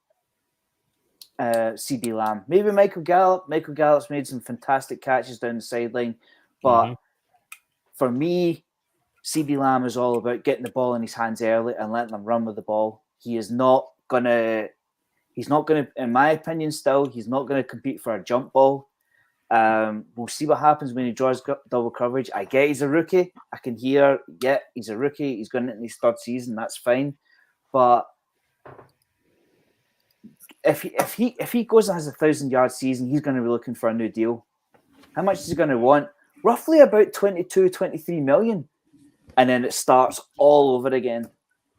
CeeDee Lamb. Maybe Michael Gallup. Michael Gallup's made some fantastic catches down the sideline. But for me, CeeDee Lamb is all about getting the ball in his hands early and letting them run with the ball. He's not gonna, in my opinion, he's not gonna compete for a jump ball. We'll see what happens when he draws double coverage. I get he's a rookie. I can hear, he's a rookie. He's going into his 3rd season. That's fine. But if he goes and has a 1,000-yard season, he's going to be looking for a new deal. How much is he going to want? Roughly about 22, 23 million. And then it starts all over again.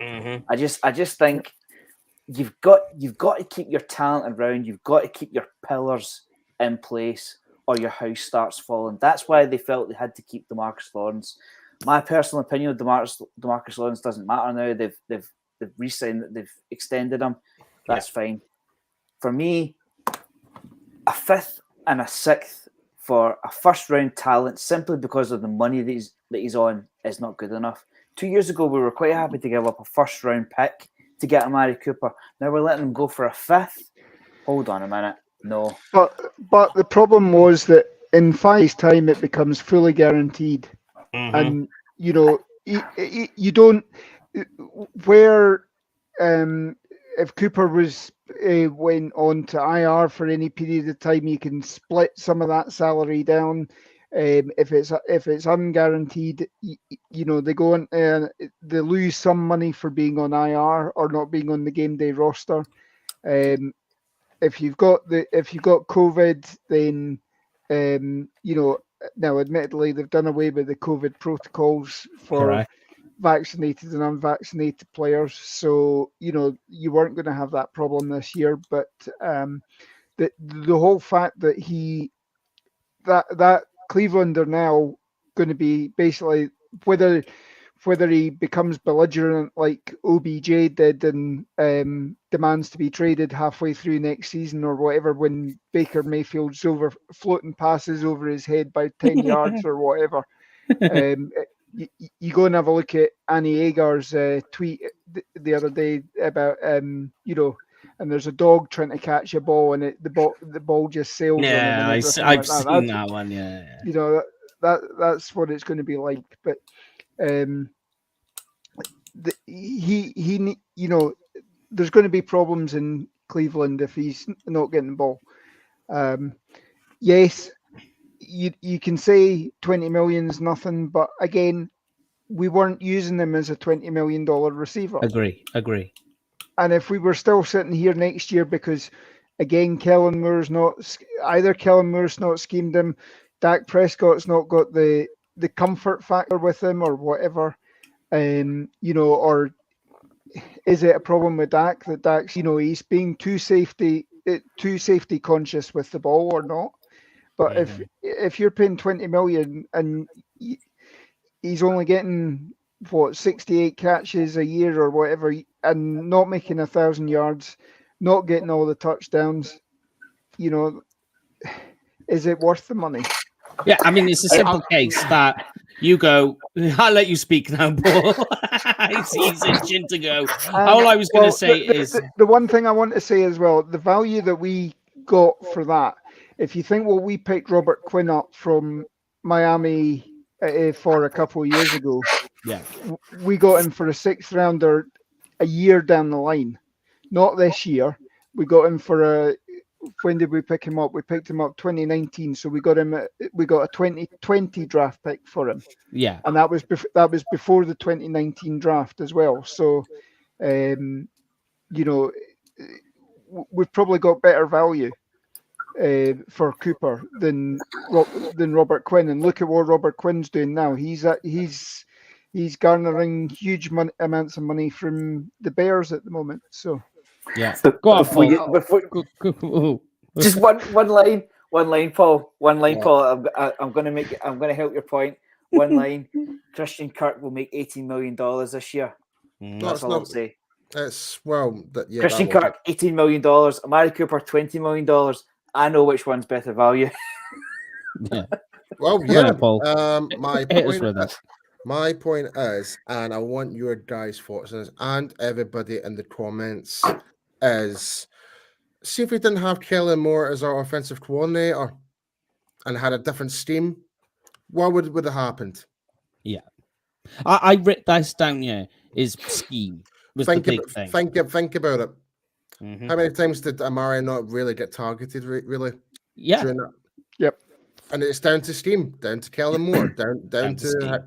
Mm-hmm. I just think you've got to keep your talent around. You've got to keep your pillars in place, or your house starts falling. That's why they felt they had to keep DeMarcus Lawrence. My personal opinion of DeMarcus Lawrence doesn't matter now. They've re-signed, they've extended him. That's fine. For me, a 5th and a 6th for a first-round talent simply because of the money that he's on is not good enough. 2 years ago, we were quite happy to give up a first-round pick to get Amari Cooper. Now we're letting him go for a 5th. Hold on a minute. No. But the problem was that in 5 years' time, it becomes fully guaranteed. Mm-hmm. And, you don't... Where... if Cooper went on to IR for any period of time, you can split some of that salary down. If it's unguaranteed, they go on. They lose some money for being on IR or not being on the game day roster. If you've got COVID, then now admittedly they've done away with the COVID protocols for Correct. vaccinated and unvaccinated players, so you weren't going to have that problem this year. But the whole fact that that Cleveland are now going to be basically whether he becomes belligerent like OBJ did and demands to be traded halfway through next season or whatever, when Baker Mayfield's floating passes over his head by 10 yards or whatever. You go and have a look at Annie Agar's tweet the other day about and there's a dog trying to catch a ball and the ball just sails on him. Yeah, And I've seen that one. Yeah. That's what it's going to be like. But there's going to be problems in Cleveland if he's not getting the ball. Yes. You can say 20 million is nothing, but again, we weren't using him as a $20 million receiver. Agree. And if we were still sitting here next year because, again, Kellen Moore's not schemed him, Dak Prescott's not got the comfort factor with him or whatever, or is it a problem with Dak that Dak's, he's being too safety conscious with the ball or not? But if you're paying 20 million and he's only getting 68 catches a year or whatever, and not making 1,000 yards, not getting all the touchdowns, is it worth the money? Yeah, I mean, it's a simple case that you go. I'll let you speak now, Paul. He's itching to go. All I was going to say is the one thing I want to say as well: the value that we got for that. If you think we picked Robert Quinn up from Miami for a couple of years ago, we got him for a 6th rounder a year down the line, not this year. We got him for when did we pick him up? We picked him up 2019, so we got a 2020 draft pick for him. Yeah, and that was before the 2019 draft as well. So, we've probably got better value for Cooper than Robert Quinn. And look at what Robert Quinn's doing now. He's garnering huge amounts of money from the Bears at the moment. So yeah, go on, Paul. Just one line, Paul. One line, Paul. I'm going to help your point. One line. Christian Kirk will make $18 million this year. That's all I'll say. Christian Kirk, $18 million. Amari Cooper, $20 million. I know which one's better value. Yeah. Well, yeah. Paul. My point is, and I want your guys' thoughts on this, and everybody in the comments, is see if we didn't have Kellen Moore as our offensive coordinator and had a different scheme, what would have happened? Yeah. I wrote this down here. Is scheme was the big thing. Think about it. Mm-hmm. How many times did Amari not really get targeted? Really? Yeah. Yep. And it's down to scheme, down to Kellen Moore, down to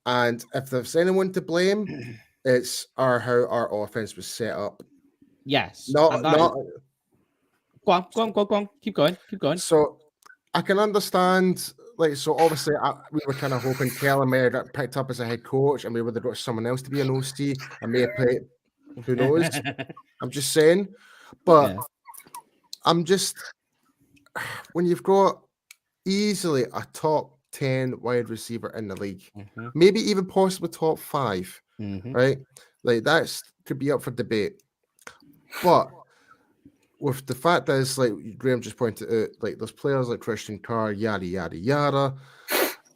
and if there's anyone to blame, it's how our offense was set up. Yes. Not Go on. Keep going. So I can understand, like, so obviously we were kind of hoping Kellen may have got picked up as a head coach, and we would have got someone else to be an OC, and may have played. Who knows? I'm just saying, but Yeah. I'm just, when you've got easily a top 10 wide receiver in the league, maybe even possibly top 5, right? Like that's could be up for debate. But with the fact that it's like Graham just pointed out, like there's players like Christian Carr, yada yada yada.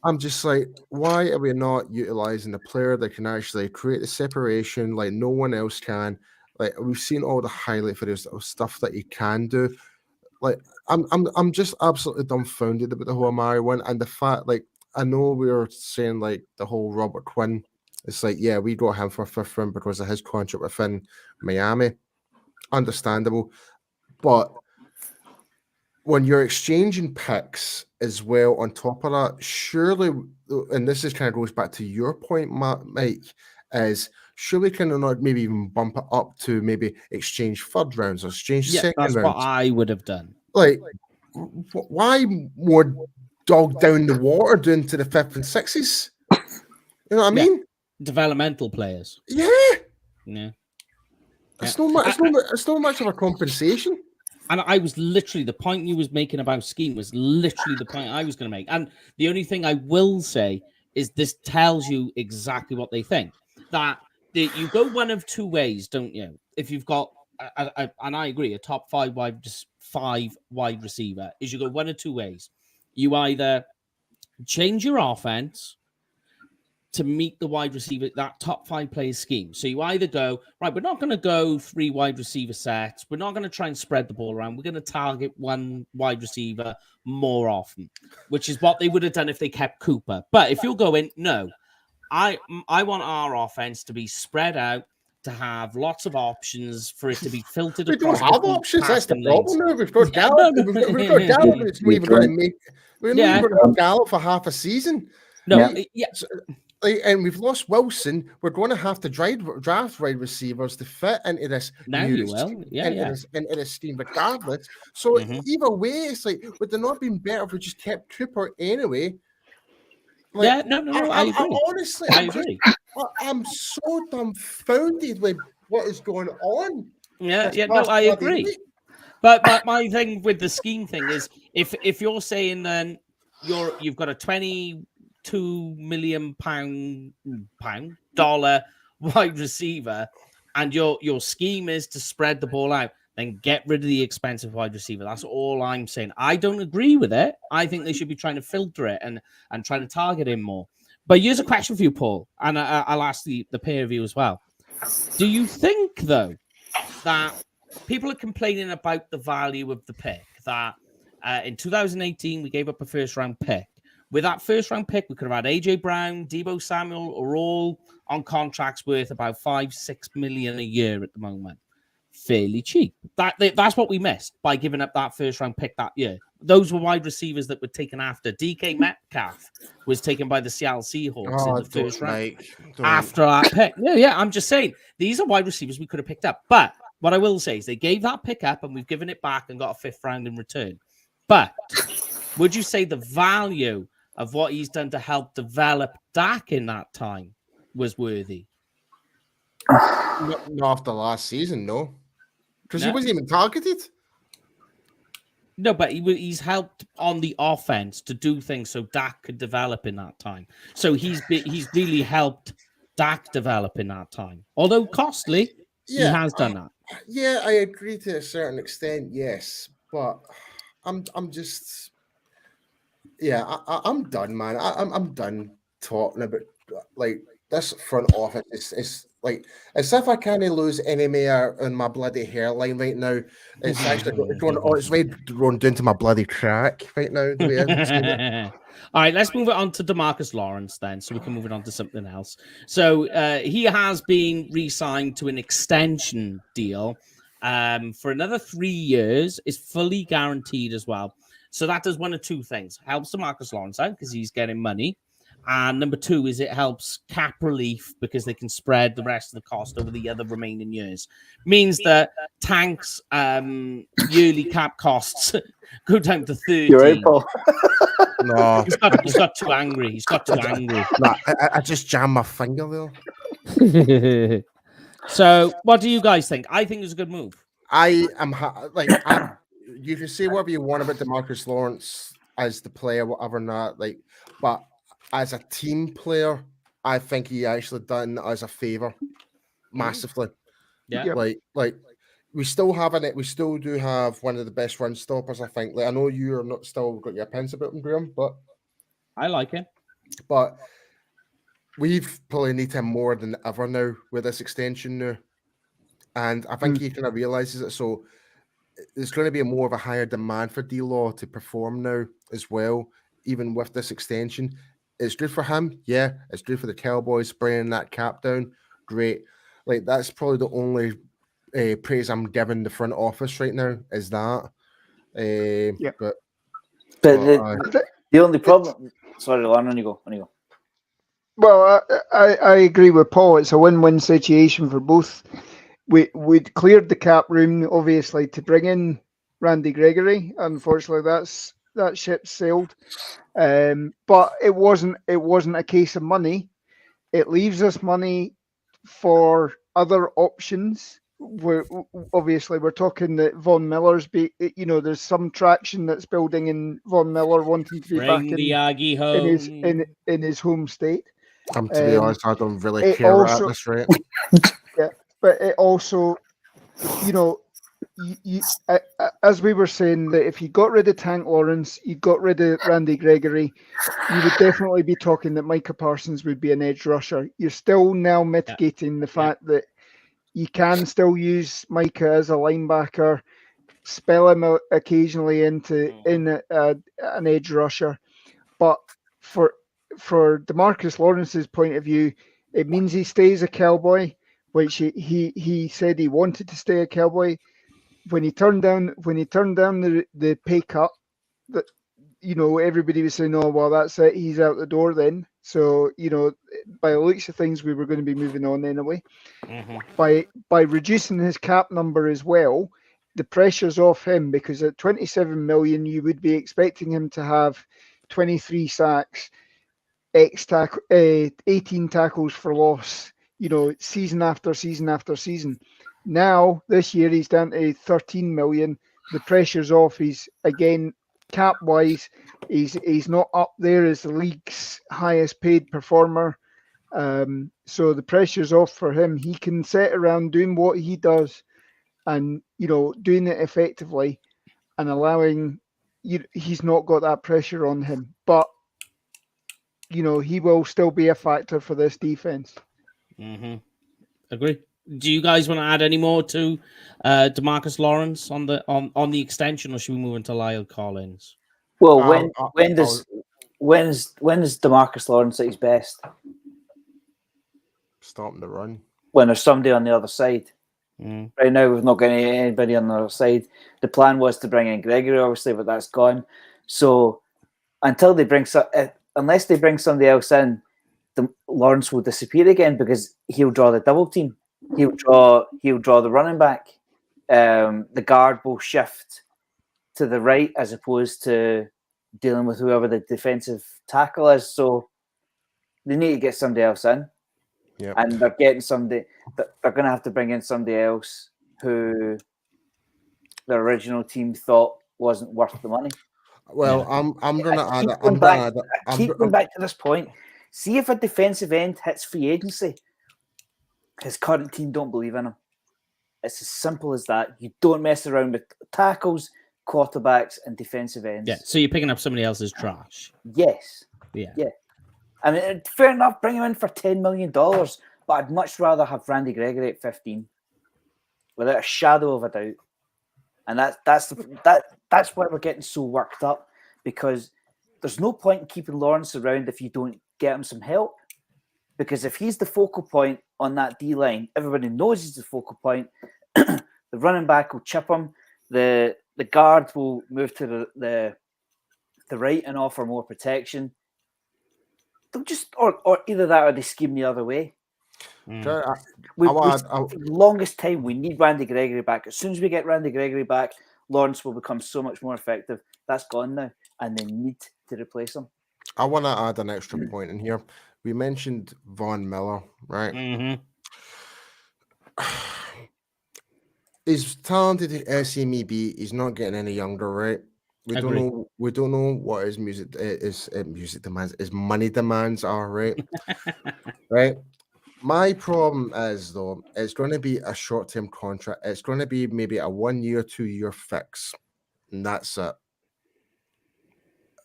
I'm just like, why are we not utilizing a player that can actually create the separation like no one else can? Like we've seen all the highlight videos of stuff that he can do. Like I'm just absolutely dumbfounded about the whole Amari one, and the fact, like, I know we were saying like the whole Robert Quinn. It's like, yeah, we got him for 5th round because of his contract within Miami. Understandable, but when you're exchanging picks as well on top of that, surely, and this is kind of goes back to your point, Mike, is surely can not maybe even bump it up to maybe exchange 3rd rounds or exchange 2nd that's rounds? what I would have done. Like, why more dog down the water doing to the 5th and 6s? You know what I mean? Developmental players. Yeah. It's not much of a compensation. And I was literally, the point you was making about scheme was literally the point I was going to make. And the only thing I will say is this tells you exactly what they think. That you go one of 2 ways, don't you? If you've got, and I agree, a top 5 wide receiver, is you go one of 2 ways. You either change your offense to meet the wide receiver, that top 5 players scheme. So you either go, right, we're not going to go 3 wide receiver sets. We're not going to try and spread the ball around. We're going to target 1 wide receiver more often, which is what they would have done if they kept Cooper. But if you're going, no, I want our offense to be spread out, to have lots of options, for it to be filtered across. We don't have options. That's the problem now. We've got Gallup. We've got Gallup. It's not even going to make. We're not even going to have Gallup for half a season. No, So, and we've lost Wilson. We're going to have to draft wide receivers to fit into this into this scheme regardless. So either way, it's like, would it not been better if we just kept Cooper anyway? Like, I agree. Honestly, I agree. I'm so dumbfounded with what is going on. I agree. But my thing with the scheme thing is, if you're saying then you've got a $22 million wide receiver, and your scheme is to spread the ball out, then get rid of the expensive wide receiver. That's all I'm saying. I don't agree with it. I think they should be trying to filter it and trying to target him more. But here's a question for you, Paul, and I'll ask the pair of you as well. Do you think, though, that people are complaining about the value of the pick, that in 2018 we gave up a 1st-round pick? With that 1st-round pick, we could have had AJ Brown, Deebo Samuel, are all on contracts worth about $5-6 million a year at the moment. Fairly cheap. That's what we missed by giving up that 1st-round pick that year. Those were wide receivers that were taken after. DK Metcalf was taken by the Seattle Seahawks in the 1st round after that pick. Yeah, I'm just saying, these are wide receivers we could have picked up. But what I will say is they gave that pick up and we've given it back and got a 5th round in return. But would you say the value of what he's done to help develop Dak in that time was worthy? Not after last season, no. Because he wasn't even targeted. No, but he's helped on the offense to do things so Dak could develop in that time. So he's really helped Dak develop in that time. Although costly, he has done that. Yeah, I agree to a certain extent, yes. But I'm just... Yeah, I'm done, man. I'm done talking about, like, this front office. It's like, as if I can't lose any more on my bloody hairline right now. It's actually going down to my bloody crack right now. The way I'm seeing it. All right, let's move it on to DeMarcus Lawrence then, so we can move it on to something else. So he has been re-signed to an extension deal for another 3 years. It's fully guaranteed as well. So that does one of 2 things. Helps DeMarcus Lawrence out because he's getting money. And number 2 is it helps cap relief because they can spread the rest of the cost over the other remaining years. Means that Tank's yearly cap costs go down to 30. You're right, Paul. No, He's got too angry. He's got too angry. nah, I just jammed my finger there. So, what do you guys think? I think it's a good move. I am you can say whatever you want about DeMarcus Lawrence as the player, whatever, not like, but as a team player, I think he actually done us a favor massively. Yeah, like we still do have one of the best run stoppers. I think. Like, I know you're not still got your opinions about him, Graham, but I like it. But we've probably need him more than ever now with this extension now. And I think he kind of realizes it. So there's going to be more of a higher demand for D-Law to perform now as well, even with this extension. It's good for him. Yeah, it's good for the Cowboys, bringing that cap down. Great. Like, that's probably the only praise I'm giving the front office right now is that. But the only problem... Sorry, Lauren, on you go. Well, I agree with Paul. It's a win-win situation for both. We'd cleared the cap room, obviously, to bring in Randy Gregory. Unfortunately, that ship sailed. But it wasn't a case of money. It leaves us money for other options. We're talking that Von Miller's there's some traction that's building in Von Miller wanting to be back in his home state. To be honest, I don't really care at this rate. Yeah, but it also, as we were saying, that if you got rid of Tank Lawrence, you got rid of Randy Gregory, you would definitely be talking that Micah Parsons would be an edge rusher. You're still now mitigating the fact that you can still use Micah as a linebacker, spell him out occasionally in an edge rusher, but for DeMarcus Lawrence's point of view, it means he stays a Cowboy, which he said he wanted to stay a Cowboy. When he turned down the pay cut, that everybody was saying, "Oh, well, that's it. He's out the door then." So by the looks of things, we were going to be moving on anyway. Mm-hmm. By reducing his cap number as well, the pressure's off him, because at 27 million, you would be expecting him to have 23 sacks, 18 tackles for loss, season after season after season. Now, this year, he's down to 13 million. The pressure's off. He's, again, cap-wise, he's not up there as the league's highest paid performer. So the pressure's off for him. He can sit around doing what he does and, doing it effectively and allowing, he's not got that pressure on him. But, he will still be a factor for this defense. Mm-hmm. Agree. Do you guys want to add any more to DeMarcus Lawrence on the extension, or should we move into Lyle Collins? Well, when's DeMarcus Lawrence at his best? Stopping the run. When there's somebody on the other side. Right now, we've not got anybody on the other side. The plan was to bring in Gregory, obviously, but that's gone. So until they unless they bring somebody else in, Lawrence will disappear again, because he'll draw the double team. He'll draw the running back. The guard will shift to the right as opposed to dealing with whoever the defensive tackle is. So they need to get somebody else in. Yep. And they're getting somebody. They're going to have to bring in somebody else who the original team thought wasn't worth the money. Well, I'm going to add. I keep going back to this point. See if a defensive end hits free agency, his current team don't believe in him. It's as simple as that. You don't mess around with tackles, quarterbacks, and defensive ends. Yeah, so you're picking up somebody else's trash. Yes. Yeah. I mean, fair enough, bring him in for $10 million, but I'd much rather have Randy Gregory at 15, without a shadow of a doubt. And that's why we're getting so worked up, because there's no point in keeping Lawrence around if you don't get him some help. Because if he's the focal point on that D-line, everybody knows he's the focal point. The running back will chip him. The guard will move to the right and offer more protection. they'll just or either that or they scheme the other way. I For want the longest time, we need Randy Gregory back. As soon as we get Randy Gregory back, Lawrence will become so much more effective. That's gone now, and they need to replace him. to add an extra point in here. We mentioned Von Miller, right? Mm-hmm. He's talented as he may be. He's not getting any younger, right? We don't know what his music demands, his money demands are, right? Right. My problem is though, it's going to be a short-term contract. It's going to be maybe a 1 year, 2 year fix, and that's it.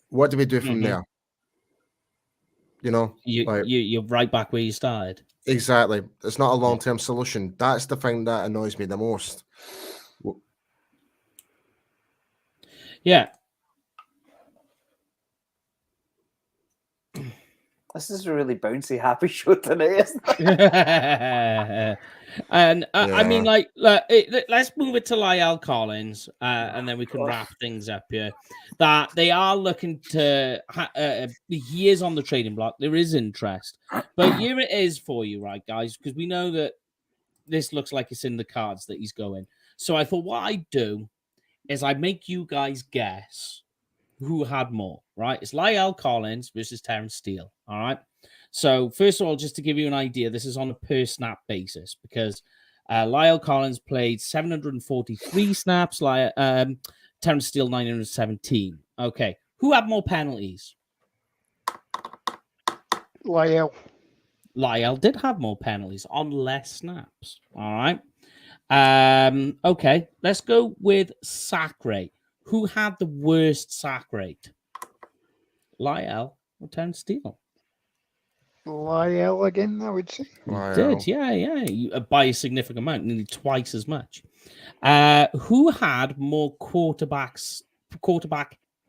What do we do from there? You know, you're right back where you started. Exactly. It's not a long-term solution. That's the thing that annoys me the most. Yeah. This is a really bouncy, happy show tonight, isn't it? And I mean, like, let's move it to Lyle Collins, and then we can wrap things up here. That they are looking to, he is on the trading block. There is interest, but here it is for you, right, guys? Because we know that this looks like it's in the cards that he's going. So I thought what I'd do is I'd make you guys guess who had more, right? It's Lyle Collins versus Terrence Steele, all right? So first of all, just to give you an idea, this is on a per snap basis because Lyle Collins played 743 snaps, Terrence Steele 917. Okay, who had more penalties? Lyle did have more penalties on less snaps, all right? Okay, let's go with sack rate. Who had the worst sack rate? Lyle or Terrence Steele? Lyle again, I would say. Did, yeah. By a significant amount, nearly twice as much. Who had more quarterback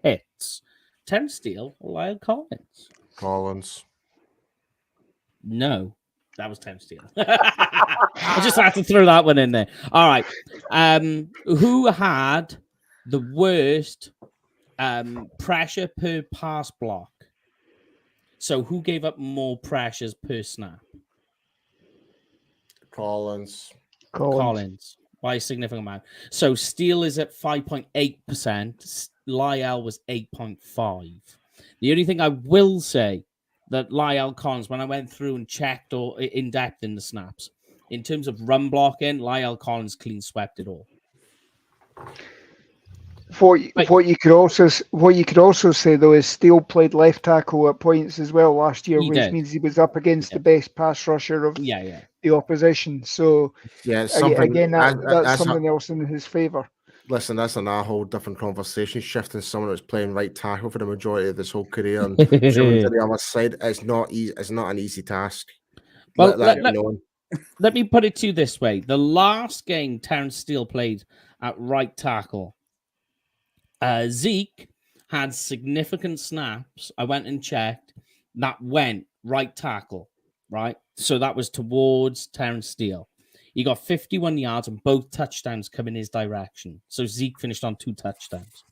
hits? Terrence Steele or Lyle Collins? Collins. No, that was Terrence Steele. I just had to throw that one in there. All right. Who had the worst pressure per pass block? So who gave up more pressures per snap? Collins by a significant amount. So Steele is at 5.8%. Lyle was 8.5%. The only thing I will say that Lyle Collins, when I went through and checked or in depth in the snaps, in terms of run blocking, Lyle Collins clean swept it all. What you could also say though is Steele played left tackle at points as well last year, which means he was up against the best pass rusher of the opposition. So that's something else in his favor. Listen, that's a whole different conversation. Shifting someone who's playing right tackle for the majority of this whole career and showing to the other side, it's not easy. It's not an easy task. Well, let me put it to you this way: the last game Terrence Steele played at right tackle, Zeke had significant snaps. I went and checked. That went right tackle, right? So that was towards Terrence Steele. He got 51 yards and both touchdowns come in his direction. So Zeke finished on 2 touchdowns.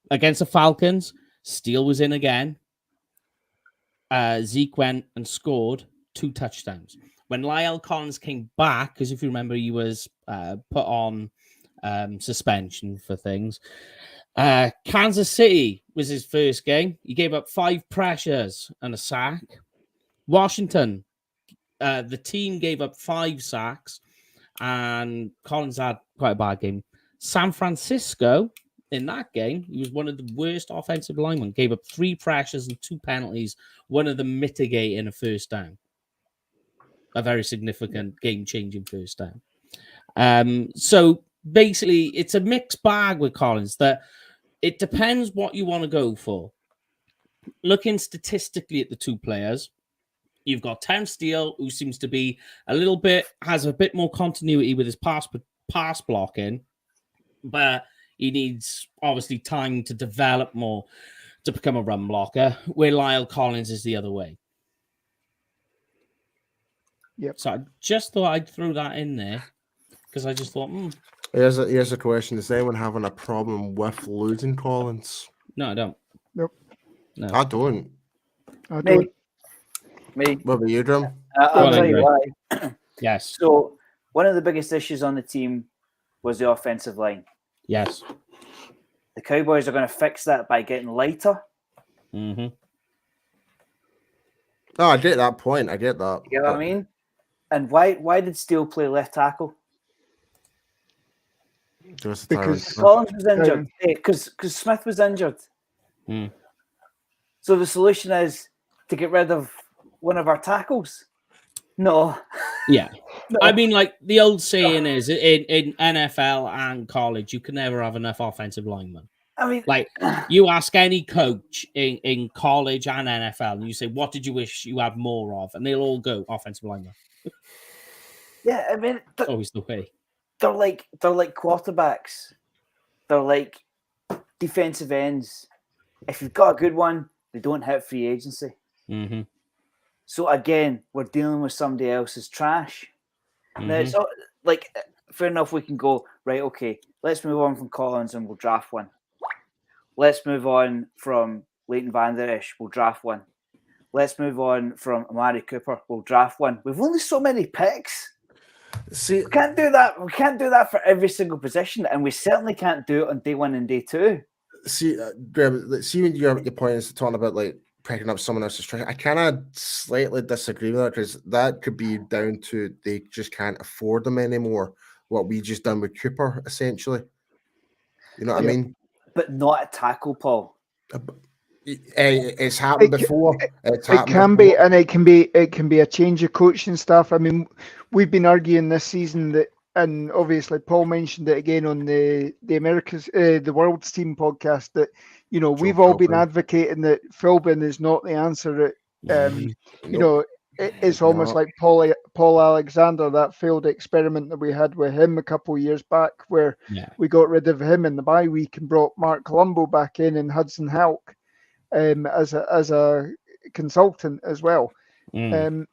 Against the Falcons, Steele was in again. Zeke went and scored 2 touchdowns. When Lyle Collins came back, because if you remember, he was put on suspension for things. Kansas City was his first game. He gave up 5 pressures and a sack. Washington, the team gave up 5 sacks, and Collins had quite a bad game. San Francisco, in that game, he was one of the worst offensive linemen. Gave up 3 pressures and 2 penalties, one of them mitigating a first down. A very significant game-changing first down. So basically, it's a mixed bag with Collins that it depends what you want to go for. Looking statistically at the 2 players, you've got Terrence Steele, who seems to be has a bit more continuity with his pass blocking, but he needs obviously time to develop more to become a run blocker, where Lyle Collins is the other way. Yep. So I just thought I'd throw that in there because I just thought, Here's a question. Is anyone having a problem with losing Collins? No, I don't. Nope. No. I don't. I don't. Me. What about you, Drum? I'll on, tell you Andre. why. Yes. So one of the biggest issues on the team was the offensive line. Yes. The Cowboys are going to fix that by getting lighter. Mm-hmm. No, I get that point. I get that. You know what I mean? And why did Steele play left tackle? Because Collins was injured. Because Smith was injured. Mm. So the solution is to get rid of one of our tackles. No. Yeah. No. I mean, like the old saying is in NFL and college, you can never have enough offensive linemen. I mean, Like you ask any coach in college and NFL, and you say, "What did you wish you had more of?" And they'll all go offensive linemen. yeah, I mean, Always the way. they're like quarterbacks. They're like defensive ends. If you've got a good one, they don't hit free agency. Mm-hmm. So again, we're dealing with somebody else's trash. Mm-hmm. Now it's all, like, fair enough. We can go right. Okay, let's move on from Collins and we'll draft one. Let's move on from Leighton Vander Esch. We'll draft one. Let's move on from Amari Cooper. We'll draft one. We've only so many picks. See, We can't do that. We can't do that for every single position, and we certainly can't do it on day one and day two. see, Graham, see when your point is talking about like picking up someone else's trash. I kind of slightly disagree with that because that could be down to they just can't afford them anymore. What we just done with Cooper, essentially. You know what I mean? But not a tackle, Paul. It's happened before. It can be, and it can be a change of coaching staff. I mean, we've been arguing this season that, and obviously Paul mentioned it again on the Americas, the World's Team podcast, that we've all been advocating that Philbin is not the answer. It's almost like Paul Alexander, that failed experiment that we had with him a couple of years back, where we got rid of him in the bye week and brought Mark Colombo back in and Hudson Houck as a consultant as well. An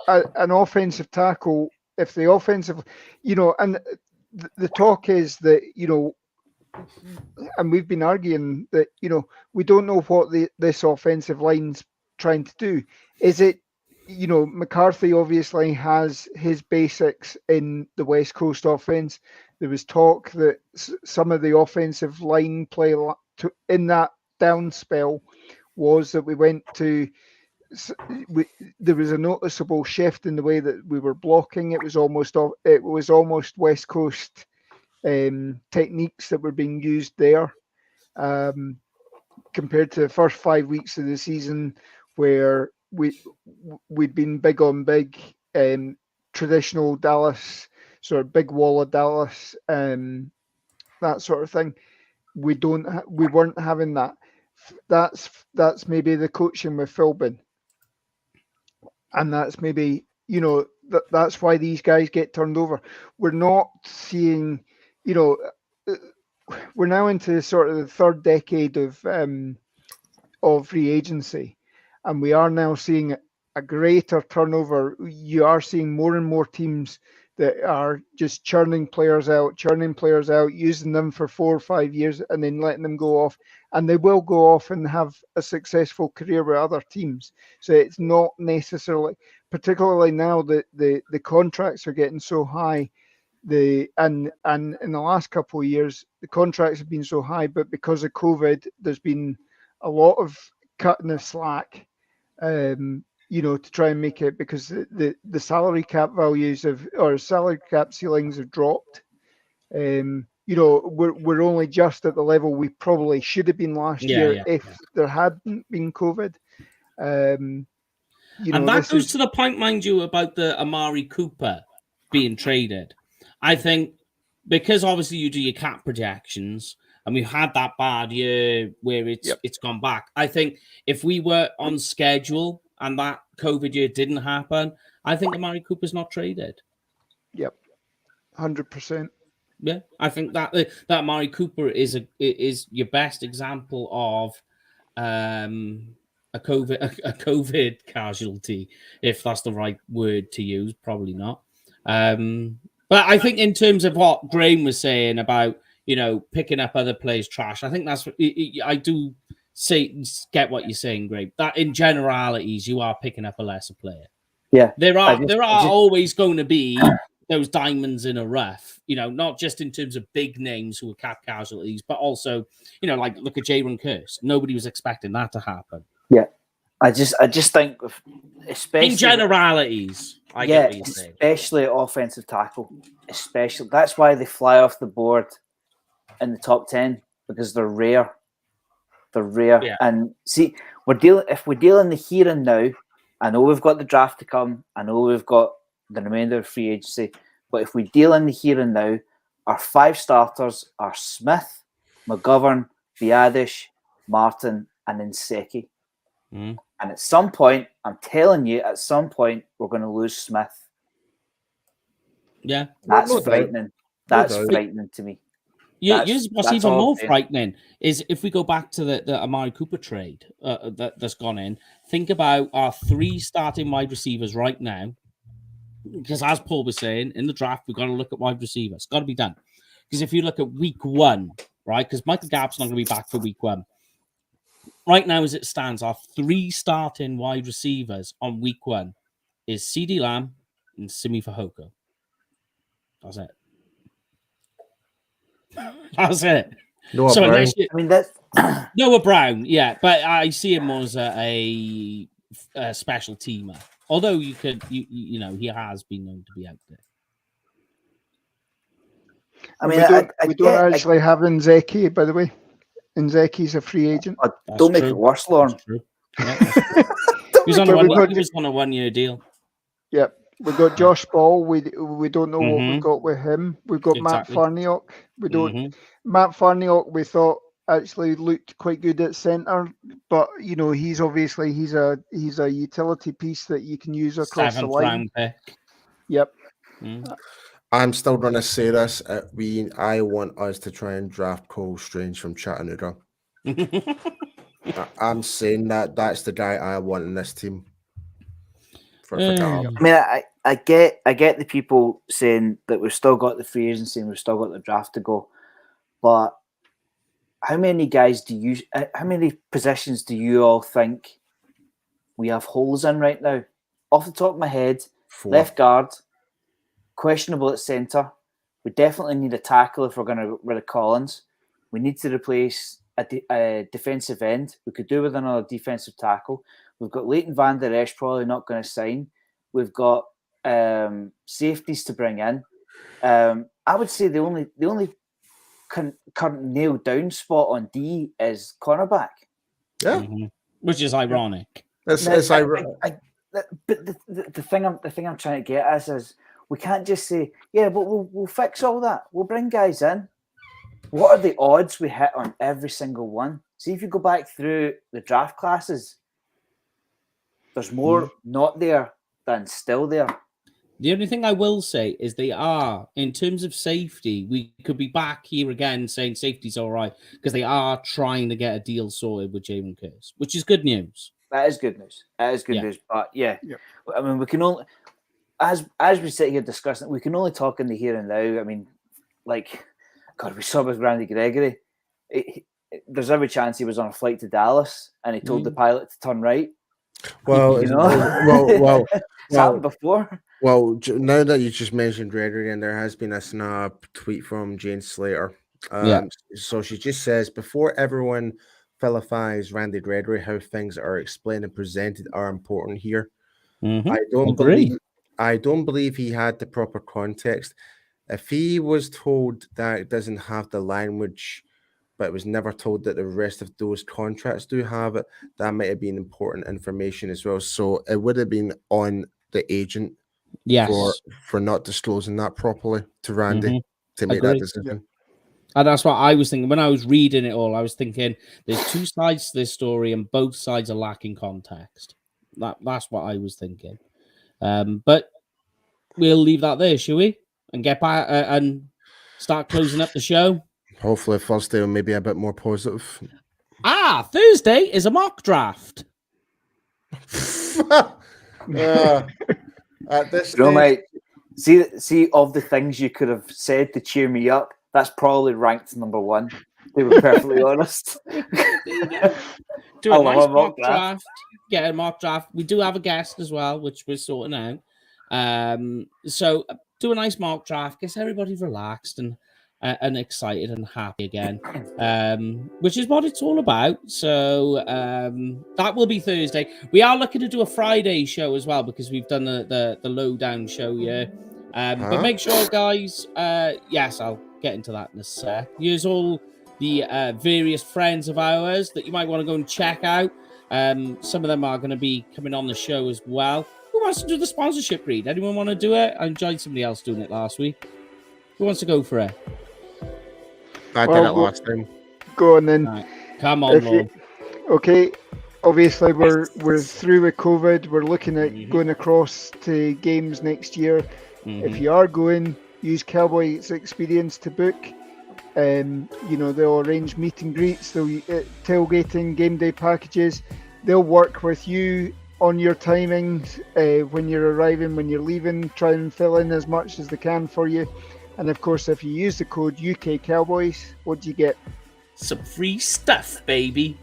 offensive tackle, if the offensive, and the talk is that, and we've been arguing that, we don't know what this offensive line's trying to do. Is it, McCarthy obviously has his basics in the West Coast offense. There was talk that some of the offensive line play in that down spell was that we went to, there was a noticeable shift in the way that we were blocking. It was almost West Coast techniques that were being used there, compared to the first 5 weeks of the season where we'd been big on big, traditional Dallas, sort of big wall of Dallas, that sort of thing. We weren't having that. That's maybe the coaching with Philbin, and that's maybe that's why these guys get turned over. We're not seeing, we're now into sort of the third decade of free agency, and we are now seeing a greater turnover. You are seeing more and more teams that are just churning players out, using them for 4 or 5 years and then letting them go off. And they will go off and have a successful career with other teams. So it's not necessarily, particularly now that the contracts are getting so high, and in the last couple of years, the contracts have been so high, but because of COVID, there's been a lot of cutting the slack, to try and make it, because the salary cap values or salary cap ceilings have dropped. We're only just at the level we probably should have been last year if there hadn't been COVID. And that goes to the point, mind you, about the Amari Cooper being traded. I think because obviously you do your cap projections, and we've had that bad year where it's gone back. I think if we were on schedule and that COVID year didn't happen, I think Amari Cooper's not traded. Yep, 100%. Yeah, I think that Amari Cooper is your best example of a COVID casualty, if that's the right word to use. Probably not. But I think in terms of what Graham was saying about picking up other players' trash, I think that's I do get what you're saying, Grape. That in generalities, you are picking up a lesser player. Yeah, there are always going to be those diamonds in a rough, not just in terms of big names who are cap casualties, but also, like look at Jaron Curse. Nobody was expecting that to happen. Yeah, I just think, especially in generalities, I get what you're saying. Especially offensive tackle, especially that's why they fly off the board in the top 10 because they're rare. They're rare, and see, if we're dealing the here and now. I know we've got the draft to come. I know we've got the remainder of free agency. But if we deal in the here and now, our 5 starters are Smith, McGovern, Biadish, Martin, and Nseki. And at some point, I'm telling you, we're going to lose Smith. Yeah. That's frightening. That's frightening to me. What's even more frightening is if we go back to the Amari Cooper trade that's gone in, think about our 3 starting wide receivers right now. Because as Paul was saying, in the draft, we've got to look at wide receivers. It's got to be done. Because if you look at week 1, right, because Michael Gallup's not going to be back for week 1. Right now, as it stands, our 3 starting wide receivers on week 1 is CeeDee Lamb and Simi Fehoko. That's it. That's it. Noah Brown. That's Noah Brown, yeah, but I see him more as a special teamer. Although he has been known to be out there. We don't actually have Nseki, by the way. Nzeki's a free agent. Don't make it worse, Lauren. Yeah, he was on a 1-year deal. Yep. We've got Josh Ball. We don't know what we've got with him. We've got Matt Farniok. We don't. Matt Farniok, we thought actually looked quite good at centre, but he's a utility piece that you can use across the line. 7th round pick. Yep. I'm still going to say this. I want us to try and draft Cole Strange from Chattanooga. I'm saying that's the guy I want in this team. I get the people saying that we've still got the free agency and we've still got the draft to go, but how many positions do you all think we have holes in right now? Off the top of my head, 4. Left guard, questionable at centre. We definitely need a tackle if we're going to get rid of Collins. We need to replace a defensive end. We could do with another defensive tackle. We've got Leighton Van Der Esch probably not going to sign. We've got safeties to bring in. I would say the only current nailed down spot on D is cornerback. Yeah, which is ironic. It's ironic. But the thing I'm trying to get at is we can't just say, yeah, but we'll fix all that. We'll bring guys in. What are the odds we hit on every single one? See, if you go back through the draft classes, there's more not there than still there. The only thing I will say is they are, in terms of safety, we could be back here again saying safety's all right because they are trying to get a deal sorted with Jaron Curse, which is good news. That is good news. News. But I mean, we can only, as we sit here discussing, we can only talk in the here and now. I mean, God, we saw with Randy Gregory. There's every chance he was on a flight to Dallas and he told the pilot to turn right. Well, well, it's happened before. Well, now that you just mentioned Gregory, and there has been a snap tweet from Jane Slater. So she just says, before everyone vilifies Randy Gregory, how things are explained and presented are important here. I don't believe he had the proper context. If he was told that it doesn't have the language, but was never told that the rest of those contracts do have it, that might have been important information as well. So it would have been on the agent for not disclosing that properly to Randy to make that decision. And that's what I was thinking. When I was reading it all, I was thinking there's 2 sides to this story and both sides are lacking context. That's what I was thinking. But we'll leave that there, shall we? And get back and start closing up the show. Hopefully Thursday will maybe a bit more positive. Thursday is a mock draft. At this stage, mate, see of the things you could have said to cheer me up, that's probably ranked number 1. To be perfectly honest. Do I a love nice a mock draft. Get a mock draft. We do have a guest as well, which we're sorting out. So do a nice mock draft. Gets everybody relaxed and excited and happy again, which is what it's all about. So that will be Thursday. We are looking to do a Friday show as well because we've done the lowdown show here. But make sure, guys. Yes, I'll get into that in a sec. Here's all the various friends of ours that you might want to go and check out. Some of them are going to be coming on the show as well. Who wants to do the sponsorship read? Anyone want to do it? I enjoyed somebody else doing it last week. Who wants to go for it? I did it last time. Go on then. Right. Come on, Lord. Okay. Obviously, we're through with COVID. We're looking at going across to games next year. If you are going, use Cowboys Experience to book. They'll arrange meet and greets, they'll tailgating, game day packages. They'll work with you on your timings when you're arriving, when you're leaving, try and fill in as much as they can for you. And of course, if you use the code UK Cowboys, what do you get? Some free stuff, baby.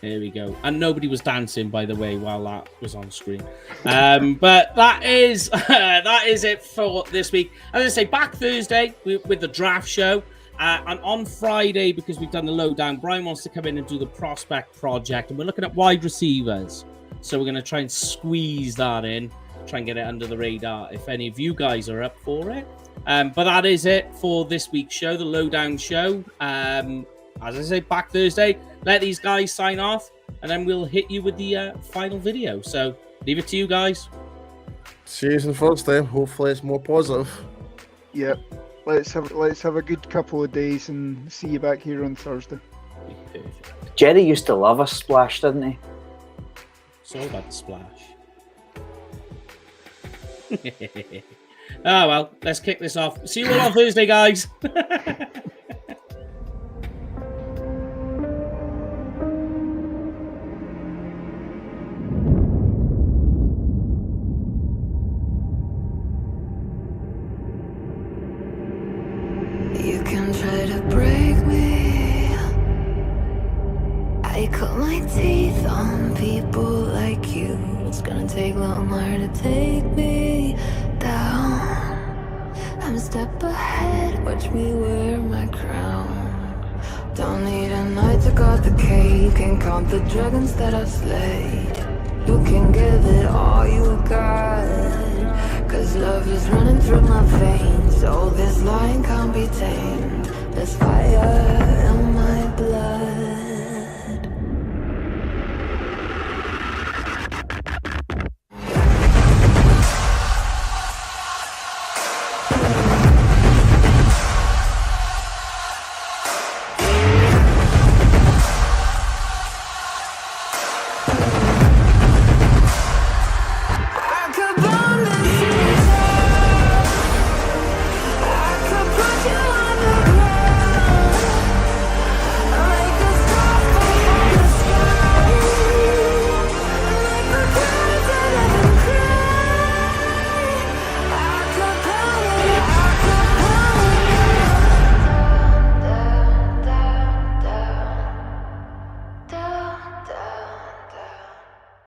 There we go. And nobody was dancing, by the way, while that was on screen. But that is it for this week. As I say, back Thursday with the draft show. And on Friday, because we've done the lowdown, Brian wants to come in and do the prospect project. And we're looking at wide receivers. So we're going to try and squeeze that in. Try and get it under the radar if any of you guys are up for it. But that is it for this week's show, the lowdown show. As I say, back Thursday, let these guys sign off, and then we'll hit you with the final video. So leave it to you guys. See you on Thursday. Hopefully it's more positive. Yep. Let's have a good couple of days and see you back here on Thursday. Jerry used to love a splash, didn't he? It's all about the splash. Oh well, let's kick this off. See you all on Thursday, guys. You can try to break me. I cut my teeth on people like you. It's gonna take longer to take me down. I'm a step ahead, watch me wear my crown. Don't need a knight to guard the cave. Can count the dragons that I've slayed. You can give it all you got, 'cause love is running through my veins. Oh, this lion can't be tamed. There's fire in my blood.